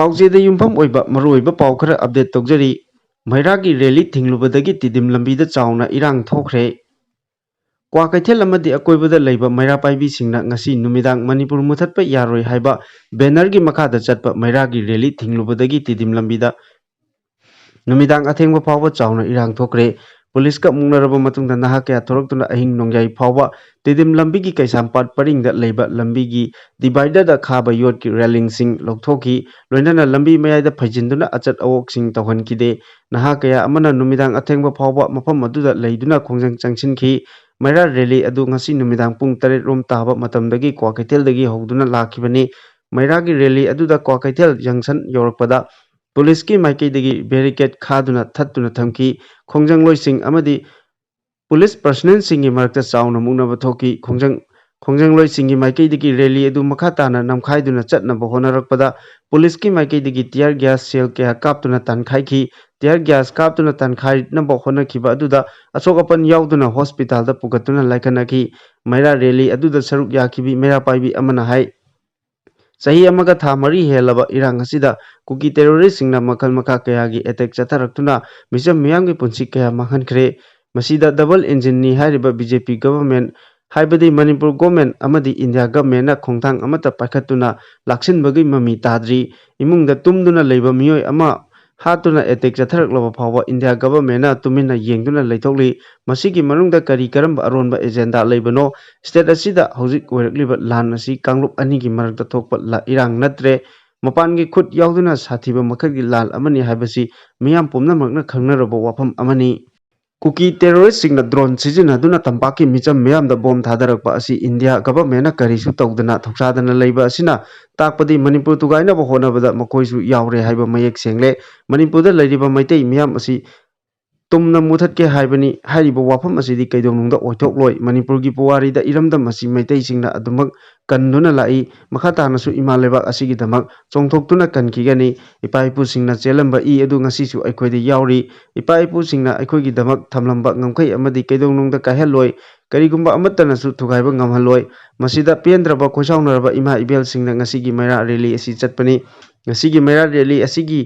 ꯄꯥꯎꯆꯦꯗ ꯌꯨꯝꯐꯝ ꯑꯣꯏꯕ ꯃꯔꯨꯑꯣꯏꯕ ꯄꯥꯎ ꯈꯔ ꯑꯞꯗꯦꯠ ꯇꯧꯖꯔꯤ꯫ ꯃꯩꯔꯥꯒꯤ ꯔꯦꯂꯤ ꯊꯤꯡꯂꯨꯕꯗꯒꯤ ꯇꯤꯗꯤꯝ ꯂꯝꯕꯤꯗ ꯆꯥꯎꯅ ꯏꯔꯥꯡ ꯊꯣꯛꯈ꯭ꯔꯦ꯫ ꯀ꯭ꯋꯥꯀꯩꯊꯦꯜ ꯑꯃꯗꯤ ꯑꯀꯣꯏꯕꯗ ꯂꯩꯕ ꯃꯩꯔꯥ ꯄꯥꯏꯕꯤꯁꯤꯡꯅ ꯉꯁꯤ ꯅꯨꯃꯤꯗꯥꯡ ꯃꯅꯤꯄꯨꯔ ꯃꯨꯊꯠꯄ ꯌꯥꯔꯣꯏ ꯍꯥꯏꯕ ꯕꯦꯅꯔꯒꯤ ꯃꯈꯥꯗ ꯆꯠꯄ ꯃꯩꯔꯥꯒꯤ ꯔꯦꯂꯤ ꯊꯤꯡꯂꯨꯕꯗꯒꯤ ꯇꯤꯗꯤꯝ ꯂꯝꯕꯤꯗ ꯅꯨꯃꯤꯗꯥꯡ ꯑꯊꯦꯡꯕ ꯐꯥꯎꯕ ꯆꯥꯎꯅ ꯏꯔꯥꯡ ꯊꯣꯛꯈ꯭ꯔꯦ꯫ ꯄꯨꯂꯤꯁꯀ ꯃꯨꯛꯅꯔꯕ ꯃꯇꯨꯡꯗ ꯅꯍꯥ ꯀꯌꯥ ꯊꯣꯔꯛꯇꯨꯅ ꯑꯍꯤꯡ ꯅꯣꯡꯌꯥꯏ ꯐꯥꯎꯕ ꯇꯤꯗꯤꯝ ꯂꯝꯕꯤꯒꯤ ꯀꯩꯁꯥꯝꯄꯥꯠ ꯄꯔꯤꯡꯗ ꯂꯩꯕ ꯂꯝꯕꯤꯒꯤ ꯗꯤꯚꯥꯏꯗꯔꯗ ꯈꯥꯕ ꯌꯣꯠꯀꯤ ꯔꯦꯂꯤꯡꯁꯤꯡ ꯂꯧꯊꯣꯛꯈꯤ꯫ ꯂꯣꯏꯅꯅ ꯂꯝꯕꯤ ꯃꯌꯥꯏꯗ ꯐꯩꯖꯤꯟꯗꯨꯅ ꯑꯆꯠ ꯑꯋꯣꯛꯁꯤꯡ ꯇꯧꯍꯟꯈꯤꯗꯦ꯫ ꯅꯍꯥ ꯀꯌꯥ ꯑꯃꯅ ꯅꯨꯃꯤꯗꯥꯡ ꯑꯊꯦꯡꯕ ꯐꯥꯎꯕ ꯃꯐꯝ ꯑꯗꯨꯗ ꯂꯩꯗꯨꯅ ꯈꯣꯡꯖꯪ ꯆꯪꯁꯤꯟꯈꯤ꯫ ꯃꯩꯔꯥ ꯔꯦꯂꯤ ꯑꯗꯨ ꯉꯁꯤ ꯅꯨꯃꯤꯗꯥꯡ ꯄꯨꯡ 8 ꯔꯣꯝ ꯇꯥꯕ ꯃꯇꯝꯗꯒꯤ ꯀ꯭ꯋꯥꯀꯩꯊꯦꯜꯗꯒꯤ ꯍꯧꯗꯨꯅ ꯂꯥꯛꯈꯤꯕꯅꯤ꯫ ꯃꯩꯔꯥꯒꯤ ꯔꯦꯂꯤ ꯑꯗꯨꯗ ꯀ꯭ꯋꯥꯀꯩꯊꯦꯜ ꯖꯪꯁꯟ ꯌꯧꯔꯛꯄꯗ ꯄꯨꯂꯤꯁꯀꯤ ꯃꯥꯏꯀꯩꯗꯒꯤ ꯕꯦꯔꯤꯀꯦꯗ ꯈꯥꯗꯨꯅ ꯊꯠꯇꯨꯅ ꯊꯝꯈꯤ꯫ ꯈꯣꯡꯖꯪꯂꯣꯏꯁꯤꯡ ꯑꯃꯗꯤ ꯄꯨꯂꯤꯁ ꯄꯔꯁꯅꯦꯜꯁꯤꯡꯒꯤ ꯃꯔꯛꯇ ꯆꯥꯎꯅ ꯃꯨꯛꯅꯕ ꯊꯣꯛꯈꯤ꯫ ꯈꯣꯡꯖꯪꯂꯣꯏꯁꯤꯡꯒꯤ ꯃꯥꯏꯀꯩꯗꯒꯤ ꯔꯦꯂꯤ ꯑꯗꯨ ꯃꯈꯥ ꯇꯥꯅ ꯅꯝꯈꯥꯏꯗꯨꯅ ꯆꯠꯅꯕ ꯍꯣꯠꯅꯔꯛꯄꯗ ꯄꯨꯂꯤꯁꯀꯤ ꯃꯥꯏꯀꯩꯗꯒꯤ ꯇꯤꯌꯔ ꯒ꯭ꯌꯥꯁ ꯁꯦꯜ ꯀꯌꯥ ꯀꯥꯞꯇꯨꯅ ꯇꯥꯟꯈꯥꯏꯈꯤ꯫ ꯇꯤꯌꯔ ꯒ꯭ꯌꯥꯁ ꯀꯥꯞꯇꯨꯅ ꯇꯥꯟꯈꯥꯏꯅꯕ ꯍꯣꯠꯅꯈꯤꯕ ꯑꯗꯨꯗ ꯑꯁꯣꯛ ꯑꯄꯟ ꯌꯥꯎꯗꯨꯅ ꯍꯣꯁꯄꯤꯇꯥꯜꯗ ꯄꯨꯈꯠꯇꯨꯅ ꯂꯥꯏꯀꯠꯅꯈꯤ꯫ ꯃꯩꯔꯥ ꯔꯦꯂꯤ ꯑꯗꯨꯗ ꯁꯔꯨꯛ ꯌꯥꯈꯤꯕꯤ ꯃꯩꯔꯥ ꯄꯥꯏꯕꯤ ꯑꯃꯅ ꯍꯥꯏ ꯆꯍꯤ ꯑꯃꯒ ꯊꯥ 4 ꯍꯦꯜꯂꯕ ꯏꯔꯥꯡ ꯑꯁꯤꯗ ꯀꯨꯀꯤ ꯇꯦꯔꯣꯔꯤꯁꯁꯤꯡꯅ ꯃꯈꯜ ꯃꯈꯥ ꯀꯌꯥꯒꯤ ꯑꯦꯇꯦꯛ ꯆꯠꯊꯔꯛꯇꯨꯅ ꯃꯤꯆꯝ ꯃꯤꯌꯥꯝꯒꯤ ꯄꯨꯟꯁꯤ ꯀꯌꯥ ꯃꯥꯡꯍꯟꯈ꯭ꯔꯦ꯫ ꯃꯁꯤꯗ ꯗꯕꯜ ꯏꯟꯖꯤꯟꯅꯤ ꯍꯥꯏꯔꯤꯕ ꯕꯤꯖꯦꯄꯤ ꯒꯚꯔꯟꯃꯦꯟꯠ ꯍꯥꯏꯕꯗꯤ ꯃꯅꯤꯄꯨꯔ ꯒꯣꯚꯔꯟꯃꯦꯟꯠ ꯑꯃꯗꯤ ꯏꯟꯗꯤꯌꯥ ꯒꯚꯔꯟꯃꯦꯟꯠꯅ ꯈꯣꯡꯊꯥꯡ ꯑꯃꯠꯇ ꯄꯥꯏꯈꯠꯇꯨꯅ ꯂꯥꯛꯁꯤꯟꯕꯒꯤ ꯃꯃꯤ ꯇꯥꯗ꯭ꯔꯤ꯫ ꯏꯃꯨꯡꯗ ꯇꯨꯝꯗꯨꯅ ꯂꯩꯕ ꯃꯤꯑꯣꯏ ꯑꯃ ꯍꯥꯠꯇꯨꯅ ꯑꯦꯇꯦꯛ ꯆꯠꯊꯔꯛꯂꯕ ꯐꯥꯎꯕ ꯏꯟꯗꯤꯌꯥ ꯒꯚꯔꯟꯃꯦꯟꯠꯅ ꯇꯨꯃꯤꯟꯅ ꯌꯦꯡꯗꯨꯅ ꯂꯩꯊꯣꯛꯂꯤ꯫ ꯃꯁꯤꯒꯤ ꯃꯅꯨꯡꯗ ꯀꯔꯝꯕ ꯑꯔꯣꯟꯕ ꯑꯦꯖꯦꯟꯗꯥ ꯂꯩꯕꯅꯣ? ꯁ꯭ꯇꯦꯠ ꯑꯁꯤꯗ ꯍꯧꯖꯤꯛ ꯑꯣꯏꯔꯛꯂꯤꯕ ꯂꯥꯟ ꯑꯁꯤ ꯀꯥꯡꯂꯨꯞ ꯑꯅꯤꯒꯤ ꯃꯔꯛꯇ ꯊꯣꯛꯄ ꯏꯔꯥꯡ ꯅꯠꯇ꯭ꯔꯦ, ꯃꯄꯥꯟꯒꯤ ꯈꯨꯠ ꯌꯥꯎꯗꯨꯅ ꯁꯥꯊꯤꯕ ꯃꯈꯜꯒꯤ ꯂꯥꯟ ꯑꯃꯅꯤ ꯍꯥꯏꯕꯁꯤ ꯃꯤꯌꯥꯝ ꯄꯨꯝꯅꯃꯛꯅ ꯈꯪꯅꯔꯕ ꯋꯥꯐꯝ ꯑꯃꯅꯤ꯫ ꯀꯨꯀꯤ ꯇꯦꯔꯣꯔꯤꯁꯁꯤꯡꯅ ꯗ꯭ꯔꯣꯟ ꯁꯤꯖꯤꯟꯅꯗꯨꯅ ꯇꯝꯄꯥꯛꯀꯤ ꯃꯤꯆꯝ ꯃꯤꯌꯥꯝꯗ ꯕꯣꯝ ꯊꯥꯗꯔꯛꯄ ꯑꯁꯤ ꯏꯟꯗꯤꯌꯥ ꯒꯚꯔꯟꯃꯦꯟꯠꯅ ꯀꯔꯤꯁꯨ ꯇꯧꯗꯅ ꯊꯧꯁꯥꯗꯅ ꯂꯩꯕ ꯑꯁꯤꯅ ꯇꯥꯛꯄꯗꯤ ꯃꯅꯤꯄꯨꯔ ꯊꯨꯒꯥꯏꯅꯕ ꯍꯣꯠꯅꯕꯗ ꯃꯈꯣꯏꯁꯨ ꯌꯥꯎꯔꯦ ꯍꯥꯏꯕ ꯃꯌꯦꯛ ꯁꯦꯡꯂꯦ꯫ ꯃꯅꯤꯄꯨꯔꯗ ꯂꯩꯔꯤꯕ ꯃꯩꯇꯩ ꯃꯤꯌꯥꯝ ꯑꯁꯤ ꯇꯨꯝꯅ ꯃꯨꯊꯠꯀꯦ ꯍꯥꯏꯕꯅꯤ꯫ ꯍꯥꯏꯔꯤꯕ ꯋꯥꯐꯝ ꯑꯁꯤꯗꯤ ꯀꯩꯗꯧꯅꯨꯡꯗ ꯑꯣꯏꯊꯣꯛꯂꯣꯏ꯫ ꯃꯅꯤꯄꯨꯔꯒꯤ ꯄꯨꯋꯥꯔꯤꯗ ꯏꯔꯝꯗꯝ ꯑꯁꯤ ꯃꯩꯇꯩꯁꯤꯡꯅ ꯑꯗꯨꯃꯛ ꯀꯟꯗꯨꯅ ꯂꯥꯛꯏ꯫ ꯃꯈꯥ ꯇꯥꯅꯁꯨ ꯏꯃꯥ ꯂꯩꯕꯥꯛ ꯑꯁꯤꯒꯤꯗꯃꯛ ꯆꯣꯡꯊꯣꯛꯇꯨꯅ ꯀꯟꯈꯤꯒꯅꯤ꯫ ꯏꯄꯥ ꯏꯄꯨꯁꯤꯡꯅ ꯆꯦꯜꯂꯝꯕ ꯏ ꯑꯗꯨ ꯉꯁꯤꯁꯨ ꯑꯩꯈꯣꯏꯗ ꯌꯥꯎꯔꯤ꯫ ꯏꯄꯥ ꯏꯄꯨꯁꯤꯡꯅ ꯑꯩꯈꯣꯏꯒꯤꯗꯃꯛ ꯊꯝꯂꯝꯕ ꯉꯝꯈꯩ ꯑꯃꯗꯤ ꯀꯩꯗꯧꯅꯨꯡꯗ ꯀꯥꯏꯍꯜꯂꯣꯏ, ꯀꯔꯤꯒꯨꯝꯕ ꯑꯃꯠꯇꯅꯁꯨ ꯊꯨꯒꯥꯏꯕ ꯉꯝꯍꯜꯂꯣꯏ꯫ ꯃꯁꯤꯗ ꯄꯦꯟꯗ꯭ꯔꯕ ꯈꯣꯏꯁꯥꯎꯅꯔꯕ ꯏꯃꯥ ꯏꯕꯦꯜꯁꯤꯡꯅ ꯉꯁꯤꯒꯤ ꯃꯩꯔꯥ ꯔꯦꯂꯤ ꯑꯁꯤ ꯆꯠꯄꯅꯤ꯫ ꯉꯁꯤꯒꯤ ꯃꯩꯔꯥ ꯔꯦꯂꯤ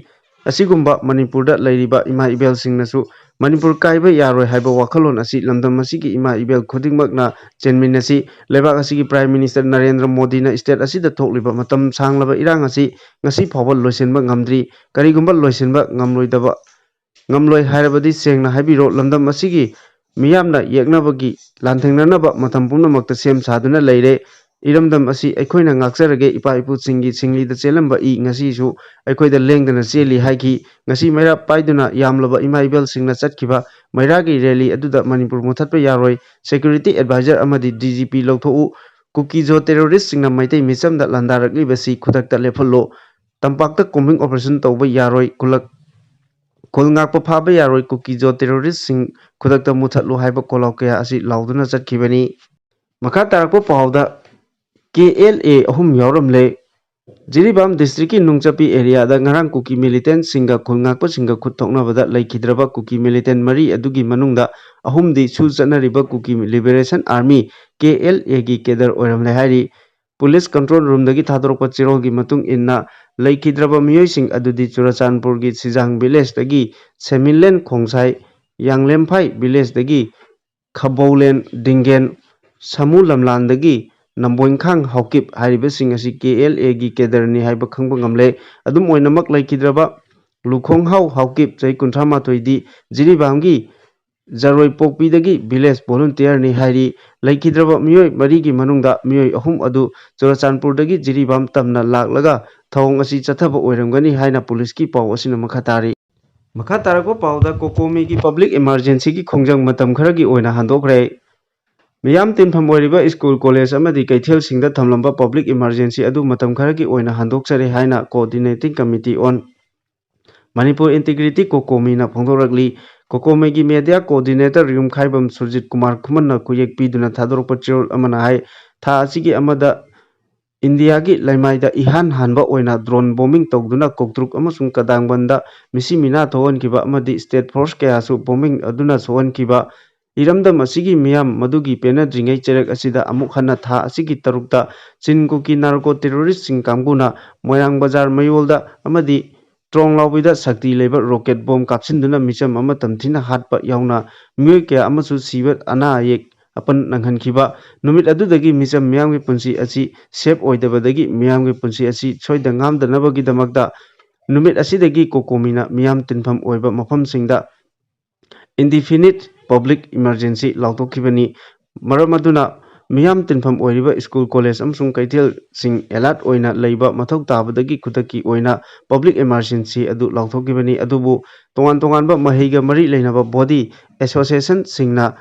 ꯑꯁꯤꯒꯨꯝꯕ ꯃꯅꯤꯄꯨꯔꯗ ꯂꯩꯔꯤꯕ ꯏꯃꯥ ꯏꯕꯦꯜꯁꯤꯡꯅꯁꯨ ꯃꯅꯤꯄꯨꯔ ꯀꯥꯏꯕ ꯌꯥꯔꯣꯏ ꯍꯥꯏꯕ ꯋꯥꯈꯜꯂꯣꯟ ꯑꯁꯤ ꯂꯝꯗꯝ ꯑꯁꯤꯒꯤ ꯏꯃꯥ ꯏꯕꯦꯜ ꯈꯨꯗꯤꯡꯃꯛꯅ ꯆꯦꯟꯃꯤꯟꯅꯁꯤ꯫ ꯂꯩꯕꯥꯛ ꯑꯁꯤꯒꯤ ꯄ꯭ꯔꯥꯏꯝ ꯃꯤꯅꯤꯁꯇꯔ ꯅꯔꯦꯟꯗ꯭ꯔ ꯃꯣꯗꯤꯅ ꯁ꯭ꯇꯦꯠ ꯑꯁꯤꯗ ꯊꯣꯛꯂꯤꯕ ꯃꯇꯝ ꯁꯥꯡꯂꯕ ꯏꯔꯥꯡ ꯑꯁꯤ ꯉꯁꯤ ꯐꯥꯎꯕ ꯂꯣꯏꯁꯤꯟꯕ ꯉꯝꯗ꯭ꯔꯤ꯫ ꯀꯔꯤꯒꯨꯝꯕ ꯂꯣꯏꯁꯤꯟꯕ ꯉꯝꯂꯣꯏ ꯍꯥꯏꯔꯕꯗꯤ ꯁꯦꯡꯅ ꯍꯥꯏꯕꯤꯔꯣ, ꯂꯝꯗꯝ ꯑꯁꯤꯒꯤ ꯃꯤꯌꯥꯝꯅ ꯌꯦꯛꯅꯕꯒꯤ ꯂꯥꯟꯊꯦꯡꯅꯅꯕ ꯃꯇꯝ ꯄꯨꯝꯅꯃꯛꯇ ꯁꯦꯝ ꯁꯥꯗꯨꯅ ꯂꯩꯔꯦ꯫ ꯏꯔꯝꯗꯝ ꯑꯁꯤ ꯑꯩꯈꯣꯏꯅ ꯉꯥꯛꯆꯔꯒꯦ꯫ ꯏꯄꯥ ꯏꯄꯨꯁꯤꯡꯒꯤ ꯁꯤꯡꯂꯤꯗ ꯆꯦꯜꯂꯝꯕ ꯏ ꯉꯁꯤꯁꯨ ꯑꯩꯈꯣꯏꯗ ꯂꯦꯡꯗꯅ ꯆꯦꯜꯂꯤ ꯍꯥꯏꯈꯤ꯫ ꯉꯁꯤ ꯃꯩꯔꯥ ꯄꯥꯏꯗꯨꯅ ꯌꯥꯝꯂꯕ ꯏꯃꯥ ꯏꯕꯦꯜꯁꯤꯡꯅ ꯆꯠꯈꯤꯕ ꯃꯩꯔꯥꯒꯤ ꯔꯦꯂꯤ ꯑꯗꯨꯗ ꯃꯅꯤꯄꯨꯔ ꯃꯨꯊꯠꯄ ꯌꯥꯔꯣꯏ, ꯁꯦꯀ꯭ꯌꯨꯔꯤꯇꯤ ꯑꯦꯗꯚꯥꯏꯖꯔ ꯑꯃꯗꯤ ꯗꯤꯖꯤꯄꯤ ꯂꯧꯊꯣꯛꯎ, ꯀꯨꯀꯤ ꯇꯦꯔꯣꯔꯤꯁꯁꯤꯡꯅ ꯃꯩꯇꯩ ꯃꯤꯆꯝꯗ ꯂꯥꯟꯗꯥꯔꯛꯂꯤꯕꯁꯤ ꯈꯨꯗꯛꯇ ꯂꯦꯞꯍꯜꯂꯨ, ꯇꯝꯄꯥꯛꯇ ꯀꯣꯝꯕꯤꯡ ꯑꯣꯄꯔꯦꯁꯟ ꯇꯧꯕ ꯌꯥꯔꯣꯏ, ꯈꯨꯜ ꯉꯥꯛꯄ ꯐꯥꯕ ꯌꯥꯔꯣꯏ, ꯀꯨꯀꯤ ꯇꯦꯔꯣꯔꯤꯁꯁꯤꯡ ꯈꯨꯗꯛꯇ ꯃꯨꯊꯠꯂꯨ ꯍꯥꯏꯕ ꯀꯣꯂꯥꯎ ꯀꯌꯥ ꯑꯁꯤ ꯂꯥꯎꯗꯨꯅ ꯆꯠꯈꯤꯕꯅꯤ꯫ ꯃꯈꯥ ꯇꯥꯔꯛꯄ ꯄꯥꯎꯗ KLA 3 ꯌꯥꯎꯔꯝꯂꯦ꯫ ꯖꯤꯔꯤꯕꯥꯝ ꯗꯤꯁꯇ꯭ꯔꯤꯛꯀꯤ ꯅꯨꯡꯆꯞꯄꯤ ꯑꯦꯔꯤꯌꯥꯗ ꯉꯔꯥꯡ ꯀꯨꯀꯤ ꯃꯤꯂꯤꯇꯦꯟꯠꯁꯤꯡꯒ ꯈꯨꯜ ꯉꯥꯛꯄꯁꯤꯡꯒ ꯈꯨꯠ ꯊꯣꯛꯅꯕꯗ ꯂꯩꯈꯤꯗ꯭ꯔꯕ ꯀꯨꯀꯤ ꯃꯤꯂꯤꯇꯦꯟꯠ 4 ꯑꯗꯨꯒꯤ ꯃꯅꯨꯡꯗ 3ꯗꯤ ꯁꯨ ꯆꯠꯅꯔꯤꯕ ꯀꯨꯀꯤ ꯂꯤꯕꯔꯦꯁꯟ ꯑꯥꯔꯃꯤ KLAꯒꯤ ꯀꯦꯗꯔ ꯑꯣꯏꯔꯝꯂꯦ ꯍꯥꯏꯔꯤ꯫ ꯄꯨꯂꯤꯁ ꯀꯟꯇ꯭ꯔꯣꯜ ꯔꯨꯝꯗꯒꯤ ꯊꯥꯗꯣꯔꯛꯄ ꯆꯦꯔꯣꯜꯒꯤ ꯃꯇꯨꯡ ꯏꯟꯅ ꯂꯩꯈꯤꯗ꯭ꯔꯕ ꯃꯤꯑꯣꯏꯁꯤꯡ ꯑꯗꯨꯗꯤ ꯆꯨꯔꯆꯥꯟꯄꯨꯔꯒꯤ ꯁꯤꯖꯥꯡ ꯚꯤꯂꯦꯖꯗꯒꯤ ꯁꯦꯃꯤꯟꯂꯦꯟ ꯈꯣꯡꯁꯥꯏ, ꯌꯥꯡꯂꯦꯝꯐꯥꯏ ꯚꯤꯂꯦꯖꯗꯒꯤ ꯈꯕꯧꯂꯦꯟ ꯗꯤꯡꯒꯦꯟ, ꯁꯃꯨ ꯂꯝꯂꯥꯟꯗꯒꯤ ꯅꯝꯕꯣꯏꯈꯥꯡ ꯍꯥꯎꯀꯤꯞ ꯍꯥꯏꯔꯤꯕꯁꯤꯡ ꯑꯁꯤ KLAꯒꯤ ꯀꯦꯗꯔꯅꯤ ꯍꯥꯏꯕ ꯈꯪꯕ ꯉꯝꯂꯦ꯫ ꯑꯗꯨꯝ ꯑꯣꯏꯅꯃꯛ ꯂꯩꯈꯤꯗ꯭ꯔꯕ ꯂꯨꯈꯣꯡꯍꯥꯎ ꯍꯥꯎꯀꯤꯞ ꯆꯍꯤ 38ꯗꯤ ꯖꯤꯔꯤꯕꯥꯝꯒꯤ ꯖꯔꯣꯏꯄꯣꯛꯄꯤꯗꯒꯤ ꯚꯤꯂꯦꯖ ꯚꯣꯂꯨꯟꯇꯤꯌꯔꯅꯤ ꯍꯥꯏꯔꯤ꯫ ꯂꯩꯈꯤꯗ꯭ꯔꯕ ꯃꯤꯑꯣꯏ 4ꯒꯤ ꯃꯅꯨꯡꯗ ꯃꯤꯑꯣꯏ 3 ꯑꯗꯨ ꯆꯨꯔꯆꯥꯟꯄꯨꯔꯗꯒꯤ ꯖꯤꯔꯤꯕꯥꯝ ꯇꯝꯅ ꯂꯥꯛꯂꯒ ꯊꯧꯑꯣꯡ ꯑꯁꯤ ꯆꯠꯊꯕ ꯑꯣꯏꯔꯝꯒꯅꯤ ꯍꯥꯏꯅ ꯄꯨꯂꯤꯁꯀꯤ ꯄꯥꯎ ꯑꯁꯤꯅ ꯃꯈꯥ ꯇꯥꯔꯤ꯫ ꯃꯈꯥ ꯇꯥꯔꯛꯄ ꯄꯥꯎꯗ ꯀꯣꯀꯣꯃꯤꯒꯤ ꯄꯕ꯭ꯂꯤꯛ ꯏꯃꯔꯖꯦꯟꯁꯤꯒꯤ ꯈꯣꯡꯖꯪ ꯃꯇꯝ ꯈꯔꯒꯤ ꯑꯣꯏꯅ ꯍꯟꯗꯣꯛꯈ꯭ꯔꯦ꯫ ꯃꯤꯌꯥꯝ ꯇꯤꯟꯐꯝ ꯑꯣꯏꯔꯤꯕ ꯁ꯭ꯀꯨꯜ, ꯀꯣꯂꯦꯖ ꯑꯃꯗꯤ ꯀꯩꯊꯦꯜꯁꯤꯡꯗ ꯊꯝꯂꯝꯕ ꯄꯕ꯭ꯂꯤꯛ ꯏꯃꯔꯖꯦꯟꯁꯤ ꯑꯗꯨ ꯃꯇꯝ ꯈꯔꯒꯤ ꯑꯣꯏꯅ ꯍꯟꯗꯣꯛꯆꯔꯦ ꯍꯥꯏꯅ coordinating committee on Manipur integrity ꯀꯣꯀꯣꯃꯤꯅ ꯐꯣꯡꯗꯣꯔꯛꯂꯤ꯫ ꯀꯣꯀꯣꯃꯤꯒꯤ ꯃꯦꯗꯤꯌꯥ ꯀꯣꯑꯣꯔꯗꯤꯅꯦꯇꯔ ꯌꯨꯝꯈꯥꯏꯕꯝ ꯁꯨꯔꯖꯤꯠꯀꯨꯃꯥꯔ ꯈꯨꯃꯟꯅ ꯈꯨꯌꯦꯛ ꯄꯤꯗꯨꯅ ꯊꯥꯗꯣꯔꯛꯄ ꯆꯦꯔꯣꯜ ꯑꯃꯅ ꯍꯥꯏ ꯊꯥ ꯑꯁꯤꯒꯤ ꯑꯃꯗ ꯏꯟꯗꯤꯌꯥꯒꯤ ꯂꯩꯃꯥꯏꯗ ꯏꯍꯥꯟ ꯍꯥꯟꯕ ꯑꯣꯏꯅ ꯗ꯭ꯔꯣꯟ ꯕꯣꯝꯕꯤꯡ ꯇꯧꯗꯨꯅ ꯀꯣꯛꯇ꯭ꯔꯨꯛ ꯑꯃꯁꯨꯡ ꯀꯗꯥꯡꯕꯟꯗ ꯃꯤꯁꯤ ꯃꯤꯅꯥ ꯊꯣꯛꯍꯟꯈꯤꯕ ꯑꯃꯗꯤ ꯁ꯭ꯇꯦꯠ ꯐꯣꯔꯁ ꯀꯌꯥꯁꯨ ꯕꯣꯝꯕꯤꯡ ꯑꯗꯨꯅ ꯁꯣꯛꯍꯟꯈꯤꯕ ꯏꯔꯝꯗꯝ ꯑꯁꯤꯒꯤ ꯃꯤꯌꯥꯝ ꯃꯗꯨꯒꯤ ꯄꯦꯟꯅꯗ꯭ꯔꯤꯉꯩ ꯆꯩꯔꯛ ꯑꯁꯤꯗ ꯑꯃꯨꯛ ꯍꯟꯅ ꯊꯥ ꯑꯁꯤꯒꯤ 6ꯇ ꯆꯤꯟ ꯀꯨꯀꯤ ꯅꯥꯔꯀꯣ ꯇꯦꯔꯣꯔꯤꯁꯁꯤꯡ ꯀꯥꯡꯕꯨꯅ ꯃꯣꯏꯔꯥꯡ ꯕꯖꯥꯔ ꯃꯌꯣꯜꯗ ꯑꯃꯗꯤ ꯇ꯭ꯔꯣꯡꯂꯥꯎꯕꯤꯗ ꯁꯛꯇꯤ ꯂꯩꯕ ꯔꯣꯀꯦꯠ ꯕꯣꯝ ꯀꯥꯞꯁꯤꯟꯗꯨꯅ ꯃꯤꯆꯝ ꯑꯃ ꯇꯝꯊꯤꯅ ꯍꯥꯠꯄ ꯌꯥꯎꯅ ꯃꯤꯑꯣꯏ ꯀꯌꯥ ꯑꯃꯁꯨ ꯁꯤꯕ ꯑꯅꯥ ꯑꯌꯦꯛ ꯑꯄꯟ ꯅꯪꯍꯟꯈꯤꯕ ꯅꯨꯃꯤꯠ ꯑꯗꯨꯗꯒꯤ ꯃꯤꯆꯝ ꯃꯤꯌꯥꯝꯒꯤ ꯄꯨꯟꯁꯤ ꯑꯁꯤ ꯁꯦꯞ ꯑꯣꯏꯗꯕꯗꯒꯤ ꯃꯤꯌꯥꯝꯒꯤ ꯄꯨꯟꯁꯤ ꯑꯁꯤ ꯁꯣꯏꯗ ꯉꯥꯝꯗꯅꯕꯒꯤꯗꯃꯛꯇ ꯅꯨꯃꯤꯠ ꯑꯁꯤꯗꯒꯤ ꯀꯣꯀꯣꯃꯤꯅ ꯃꯤꯌꯥꯝ ꯇꯤꯟꯐꯝ ꯑꯣꯏꯕ ꯃꯐꯝꯁꯤꯡꯗ ꯏꯟꯗꯤꯐꯤꯅꯤꯠ ꯄꯕ꯭ꯂꯤꯛ ꯏꯃꯔꯖꯦꯟꯁꯤ ꯂꯥꯎꯊꯣꯛꯈꯤꯕꯅꯤ ꯃꯔꯝ ꯑꯗꯨꯅ ꯃꯤꯌꯥꯝ ꯇꯤꯟꯐꯝ ꯑꯣꯏꯔꯤꯕ ꯁ꯭ꯀꯨꯜ ꯀꯣꯂꯦꯖ ꯑꯃꯁꯨꯡ ꯀꯩꯊꯦꯜꯁꯤꯡ ꯑꯦꯂꯔꯠ ꯑꯣꯏꯅ ꯂꯩꯕ ꯃꯊꯧ ꯇꯥꯕꯗꯒꯤ ꯈꯨꯗꯛꯀꯤ ꯑꯣꯏꯅ ꯄꯕ꯭ꯂꯤꯛ ꯏꯃꯔꯖꯦꯟꯁꯤ ꯑꯗꯨ ꯂꯥꯎꯊꯣꯛꯈꯤꯕꯅꯤ ꯑꯗꯨꯕꯨ ꯇꯣꯉꯥꯟ ꯇꯣꯉꯥꯟꯕ ꯃꯍꯩꯒ ꯃꯔꯤ ꯂꯩꯅꯕ ꯕꯣꯗꯤ ꯑꯦꯁꯣꯁꯤꯌꯦꯁꯟꯁꯤꯡꯅ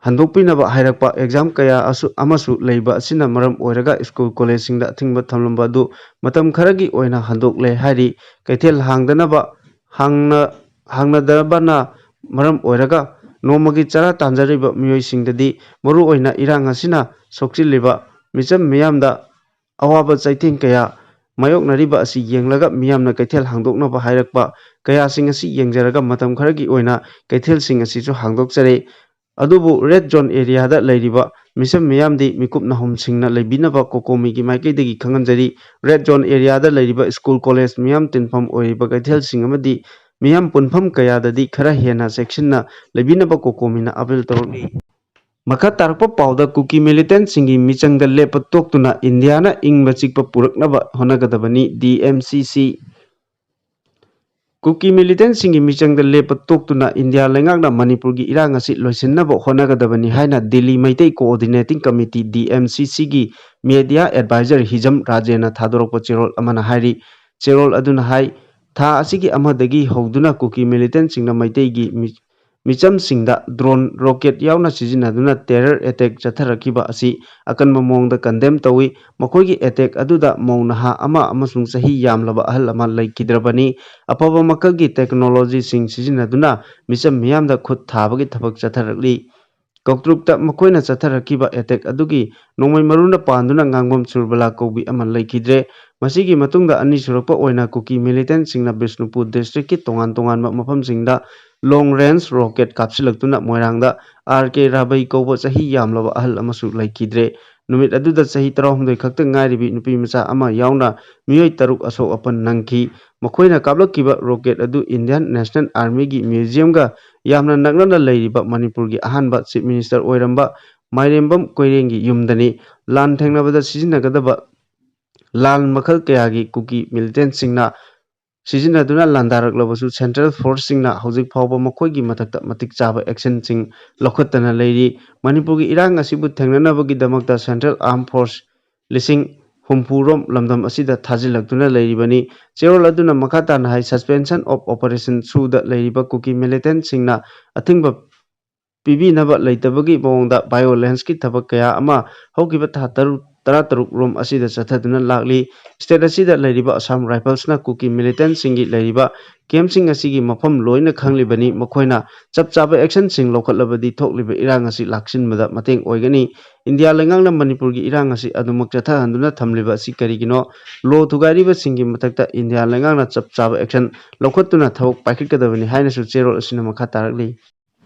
ꯍꯟꯗꯣꯛꯄꯤꯅꯕ ꯍꯥꯏꯔꯛꯄ ꯑꯦꯛꯖꯥꯝ ꯀꯌꯥ ꯑꯃꯁꯨ ꯂꯩꯕ ꯑꯁꯤꯅ ꯃꯔꯝ ꯑꯣꯏꯔꯒ ꯁ꯭ꯀꯨꯜ ꯀꯣꯂꯦꯖꯁꯤꯡꯗ ꯑꯊꯤꯡꯕ ꯊꯝꯂꯝꯕ ꯑꯗꯨ ꯃꯇꯝ ꯈꯔꯒꯤ ꯑꯣꯏꯅ ꯍꯟꯗꯣꯛꯂꯦ ꯍꯥꯏꯔꯤ ꯀꯩꯊꯦꯜ ꯍꯥꯡꯅꯗꯕꯅ ꯃꯔꯝ ꯑꯣꯏꯔꯒ ꯅꯣꯡꯃꯒꯤ ꯆꯔꯥ ꯇꯥꯟꯖꯔꯤꯕ ꯃꯤꯑꯣꯏꯁꯤꯡꯗꯗꯤ ꯃꯔꯨꯑꯣꯏꯅ ꯏꯔꯥꯡ ꯑꯁꯤꯅ ꯁꯣꯛꯆꯤꯜꯂꯤꯕ ꯃꯤꯆꯝ ꯃꯤꯌꯥꯝꯗ ꯑꯋꯥꯕ ꯆꯩꯊꯦꯡ ꯀꯌꯥ ꯃꯥꯌꯣꯛꯅꯔꯤꯕ ꯑꯁꯤ ꯌꯦꯡꯂꯒ ꯃꯤꯌꯥꯝꯅ ꯀꯩꯊꯦꯜ ꯍꯥꯡꯗꯣꯛꯅꯕ ꯍꯥꯏꯔꯛꯄ ꯀꯌꯥꯁꯤꯡ ꯑꯁꯤ ꯌꯦꯡꯖꯔꯒ ꯃꯇꯝ ꯈꯔꯒꯤ ꯑꯣꯏꯅ ꯀꯩꯊꯦꯜꯁꯤꯡ ꯑꯁꯤꯁꯨ ꯍꯥꯡꯗꯣꯛꯆꯔꯦ ꯑꯗꯨꯕꯨ ꯔꯦꯗ ꯖꯣꯟ ꯑꯦꯔꯤꯌꯥꯗ ꯂꯩꯔꯤꯕ ꯃꯤꯆꯝ ꯃꯤꯌꯥꯝꯗꯤ ꯃꯤꯀꯨꯞ ꯅꯥꯍꯨꯝꯁꯤꯡꯅ ꯂꯩꯕꯤꯅꯕ ꯀꯣꯀꯣꯃꯤꯒꯤ ꯃꯥꯏꯀꯩꯗꯒꯤ ꯈꯪꯍꯟꯖꯔꯤ ꯔꯦꯗ ꯖꯣꯟ ꯑꯦꯔꯤꯌꯥꯗ ꯂꯩꯔꯤꯕ ꯁ꯭ꯀꯨꯜ ꯀꯣꯂꯦꯖ ꯃꯤꯌꯥꯝ ꯇꯤꯟꯐꯝ ꯑꯣꯏꯔꯤꯕ ꯀꯩꯊꯦꯜꯁꯤꯡ ꯑꯃꯗꯤ ꯃꯤꯌꯥꯝ ꯄꯨꯟꯐꯝ ꯀꯌꯥꯗꯗꯤ ꯈꯔ ꯍꯦꯟꯅ ꯆꯦꯛꯁꯤꯟꯅ ꯂꯩꯕꯤꯅꯕ ꯀꯣꯀꯣꯃꯤꯅ ꯑꯄꯤꯜ ꯇꯧꯔꯛꯂꯤ ꯃꯈꯥ ꯇꯥꯔꯛꯄ ꯄꯥꯎꯗ ꯀꯨꯀꯤ ꯃꯤꯂꯤꯇꯦꯟꯠꯁꯤꯡꯒꯤ ꯃꯤꯆꯪꯗ ꯂꯦꯞꯄ ꯇꯣꯛꯇꯨꯅ ꯏꯟꯗꯤꯌꯥꯅ ꯏꯪꯕ ꯆꯤꯛꯄ ꯄꯨꯔꯛꯅꯕ ꯍꯣꯠꯅꯒꯗꯕꯅꯤ DMCC ꯀꯨꯀꯤ ꯃꯤꯂꯤꯇꯦꯟꯠꯁꯤꯡꯒꯤ ꯃꯤꯆꯪꯗ ꯂꯦꯞꯄ ꯇꯣꯛꯇꯨꯅ ꯏꯟꯗꯤꯌꯥ ꯂꯩꯉꯥꯛꯅ ꯃꯅꯤꯄꯨꯔꯒꯤ ꯏꯔꯥꯡ ꯑꯁꯤ ꯂꯣꯏꯁꯤꯟꯅꯕ ꯍꯣꯠꯅꯒꯗꯕꯅꯤ ꯍꯥꯏꯅ ꯗꯤꯜꯂꯤ ꯃꯩꯇꯩ ꯀꯣꯑꯣꯔꯗꯤꯅꯦꯇꯤꯡ ꯀꯃꯤꯇꯤ DMCCꯒꯤ ꯃꯤꯗꯤꯌꯥ ꯑꯦꯗꯚꯥꯏꯖꯔ ꯍꯤꯖꯝ ꯔꯥꯖꯦꯅ ꯊꯥꯗꯣꯔꯛꯄ ꯆꯦꯔꯣꯜ ꯑꯃꯅ ꯍꯥꯏꯔꯤ ꯆꯦꯔꯣꯜ ꯑꯗꯨꯅ ꯍꯥꯏ ꯊꯥ ꯑꯁꯤꯒꯤ ꯑꯃꯗꯒꯤ ꯍꯧꯗꯨꯅ ꯀꯨꯀꯤ ꯃꯤꯂꯤꯇꯦꯟꯠꯁꯤꯡꯅ ꯃꯩꯇꯩꯒꯤ ꯃꯤꯆꯝꯁꯤꯡꯗ ꯗ꯭ꯔꯣꯟ ꯔꯣꯀꯦꯠ ꯌꯥꯎꯅ ꯁꯤꯖꯤꯟꯅꯗꯨꯅ ꯇꯦꯔꯔ ꯑꯦꯇꯦꯛ ꯆꯠꯊꯔꯛꯈꯤꯕ ꯑꯁꯤ ꯑꯀꯟꯕ ꯃꯑꯣꯡꯗ ꯀꯟꯗꯦꯝ ꯇꯧꯏ ꯃꯈꯣꯏꯒꯤ ꯑꯦꯇꯦꯛ ꯑꯗꯨꯗ ꯃꯧ ꯅꯍꯥ ꯑꯃ ꯑꯃꯁꯨꯡ ꯆꯍꯤ ꯌꯥꯝꯂꯕ ꯑꯍꯜ ꯑꯃ ꯂꯩꯈꯤꯗ꯭ꯔꯕꯅꯤ ꯑꯐꯕ ꯃꯈꯜꯒꯤ ꯇꯦꯛꯅꯣꯂꯣꯖꯤꯁꯤꯡ ꯁꯤꯖꯤꯟꯅꯗꯨꯅ ꯃꯤꯆꯝ ꯃꯤꯌꯥꯝꯗ ꯈꯨꯠ ꯊꯥꯕꯒꯤ ꯊꯕꯛ ꯆꯠꯊꯔꯛꯂꯤ ꯀꯧꯇ꯭ꯔꯨꯛꯇ ꯃꯈꯣꯏꯅ ꯆꯠꯊꯔꯛꯈꯤꯕ ꯑꯦꯇꯦꯛ ꯑꯗꯨꯒꯤ ꯅꯣꯡꯃꯩ ꯃꯔꯨꯅ ꯄꯥꯟꯗꯨꯅ ꯉꯥꯡꯕꯝ ꯁꯨꯔꯕꯂꯥ ꯀꯧꯕꯤ ꯑꯃ ꯂꯩꯈꯤꯗ꯭ꯔꯦ ꯃꯁꯤꯒꯤ ꯃꯇꯨꯡꯗ ꯑꯅꯤꯁꯨꯔꯛꯄ ꯑꯣꯏꯅ ꯀꯨꯀꯤ ꯃꯤꯂꯤꯇꯦꯟꯠꯁꯤꯡꯅ ꯕꯤꯁꯅꯨꯄꯨꯔ ꯗꯤꯁꯇ꯭ꯔꯤꯛꯀꯤ ꯇꯣꯉꯥꯟ ꯇꯣꯉꯥꯟꯕ ꯃꯐꯝꯁꯤꯡꯗ ꯂꯣꯡ ꯔꯦꯟꯖ ꯔꯣꯀꯦꯠ ꯀꯥꯞꯁꯤꯜꯂꯛꯇꯨꯅ ꯃꯣꯏꯔꯥꯡꯗ RK ꯔꯥꯕꯩ ꯀꯧꯕ ꯆꯍꯤ ꯌꯥꯝꯂꯕ ꯑꯍꯜ ꯑꯃꯁꯨ ꯂꯩꯈꯤꯗ꯭ꯔꯦ ꯅꯨꯃꯤꯠ ꯑꯗꯨꯗ ꯆꯍꯤ 18 ꯈꯛꯇ ꯉꯥꯏꯔꯤꯕꯤ ꯅꯨꯄꯤ ꯃꯆꯥ ꯑꯃ ꯌꯥꯎꯅ ꯃꯤꯑꯣꯏ 6 ꯑꯁꯣꯛ ꯑꯄꯟ ꯅꯪꯈꯤ ꯃꯈꯣꯏꯅ ꯀꯥꯞꯂꯛꯈꯤꯕ ꯔꯣꯀꯦꯠ ꯑꯗꯨ ꯏꯟꯗꯤꯌꯟ ꯅꯦꯁꯅꯦꯜ ꯑꯥꯔꯃꯤꯒꯤ ꯃ꯭ꯌꯨꯖꯤꯌꯝꯒ ꯌꯥꯝꯅ ꯅꯛꯅꯅ ꯂꯩꯔꯤꯕ ꯃꯅꯤꯄꯨꯔꯒꯤ ꯑꯍꯥꯟꯕ ꯆꯤꯐ ꯃꯤꯅꯤꯁꯇꯔ ꯑꯣꯏꯔꯝꯕ ꯃꯥꯏꯔꯦꯝꯕꯝ ꯀꯣꯏꯔꯦꯡꯒꯤ ꯌꯨꯝꯗꯅꯤ ꯂꯥꯟ ꯊꯦꯡꯅꯕꯗ ꯁꯤꯖꯤꯟꯅꯒꯗꯕ ꯂꯥꯟ ꯃꯈꯜ ꯀꯌꯥꯒꯤ ꯀꯨꯀꯤ ꯃꯤꯂꯤꯇꯦꯟꯠꯁꯤꯡꯅ ꯁꯤꯖꯤꯟꯅꯗꯨꯅ ꯂꯥꯟꯗꯥꯔꯛꯂꯕꯁꯨ ꯁꯦꯟꯇ꯭ꯔꯦꯜ ꯐꯣꯔꯁꯁꯤꯡꯅ ꯍꯧꯖꯤꯛ ꯐꯥꯎꯕ ꯃꯈꯣꯏꯒꯤ ꯃꯊꯛꯇ ꯃꯇꯤꯛ ꯆꯥꯕ ꯑꯦꯛꯁꯟꯁꯤꯡ ꯂꯧꯈꯠꯇꯅ ꯂꯩꯔꯤ ꯃꯅꯤꯄꯨꯔꯒꯤ ꯏꯔꯥꯡ ꯑꯁꯤꯕꯨ ꯊꯦꯡꯅꯅꯕꯒꯤꯗꯃꯛꯇ ꯁꯦꯟꯇ꯭ꯔꯦꯜ ꯑꯥꯔꯝ ꯐꯣꯔꯁ 50,000 ꯔꯣꯝ ꯂꯝꯗꯝ ꯑꯁꯤꯗ ꯊꯥꯖꯤꯜꯂꯛꯇꯨꯅ ꯂꯩꯔꯤꯕꯅꯤ ꯆꯦꯔꯣꯜ ꯑꯗꯨꯅ ꯃꯈꯥ ꯇꯥꯅ ꯍꯥꯏ ꯁꯁꯄꯦꯟꯁꯟ ꯑꯣꯐ ꯑꯣꯄꯔꯦꯁꯟ ꯁꯨꯗ ꯂꯩꯔꯤꯕ ꯀꯨꯀꯤ ꯃꯤꯂꯤꯇꯦꯟꯠꯁꯤꯡꯅ ꯑꯊꯤꯡꯕ ꯄꯤꯕꯤꯅꯕ ꯂꯩꯇꯕꯒꯤ ꯃꯑꯣꯡꯗ ꯚꯥꯏꯑꯣꯂꯦꯟꯁꯀꯤ ꯊꯕꯛ ꯀꯌꯥ ꯑꯃ ꯍꯧꯈꯤꯕ ꯊꯥ 13 ꯔꯣꯝ ꯑꯁꯤꯗ ꯆꯠꯊꯗꯨꯅ ꯂꯥꯛꯂꯤ ꯁ꯭ꯇꯦꯠ ꯑꯁꯤꯗ ꯂꯩꯔꯤꯕ ꯑꯁꯥꯝ ꯔꯥꯏꯐꯜꯁꯅ ꯀꯨꯀꯤ ꯃꯤꯂꯤꯇꯦꯟꯠꯁꯤꯡꯒꯤ ꯂꯩꯔꯤꯕ ꯀꯦꯝꯞꯁꯤꯡ ꯑꯁꯤꯒꯤ ꯃꯐꯝ ꯂꯣꯏꯅ ꯈꯪꯂꯤꯕꯅꯤ ꯃꯈꯣꯏꯅ ꯆꯞ ꯆꯥꯕ ꯑꯦꯛꯁꯟꯁꯤꯡ ꯂꯧꯈꯠꯂꯕꯗꯤ ꯊꯣꯛꯂꯤꯕ ꯏꯔꯥꯡ ꯑꯁꯤ ꯂꯥꯛꯁꯤꯟꯕꯗ ꯃꯇꯦꯡ ꯑꯣꯏꯒꯅꯤ ꯏꯟꯗꯤꯌꯥ ꯂꯩꯉꯥꯛꯅ ꯃꯅꯤꯄꯨꯔꯒꯤ ꯏꯔꯥꯡ ꯑꯁꯤ ꯑꯗꯨꯃꯛ ꯆꯠꯊꯍꯟꯗꯨꯅ ꯊꯝꯂꯤꯕ ꯑꯁꯤ ꯀꯔꯤꯒꯤꯅꯣ ꯂꯣ ꯊꯨꯒꯥꯏꯔꯤꯕꯁꯤꯡꯒꯤ ꯃꯊꯛꯇ ꯏꯟꯗꯤꯌꯥ ꯂꯩꯉꯥꯛꯅ ꯆꯞ ꯆꯥꯕ ꯑꯦꯛꯁꯟ ꯂꯧꯈꯠꯇꯨꯅ ꯊꯕꯛ ꯄꯥꯏꯈꯠꯀꯗꯕꯅꯤ ꯍꯥꯏꯅꯁꯨ ꯆꯦꯔꯣꯜ ꯑꯁꯤꯅ ꯃꯈꯥ ꯇꯥꯔꯛꯂꯤ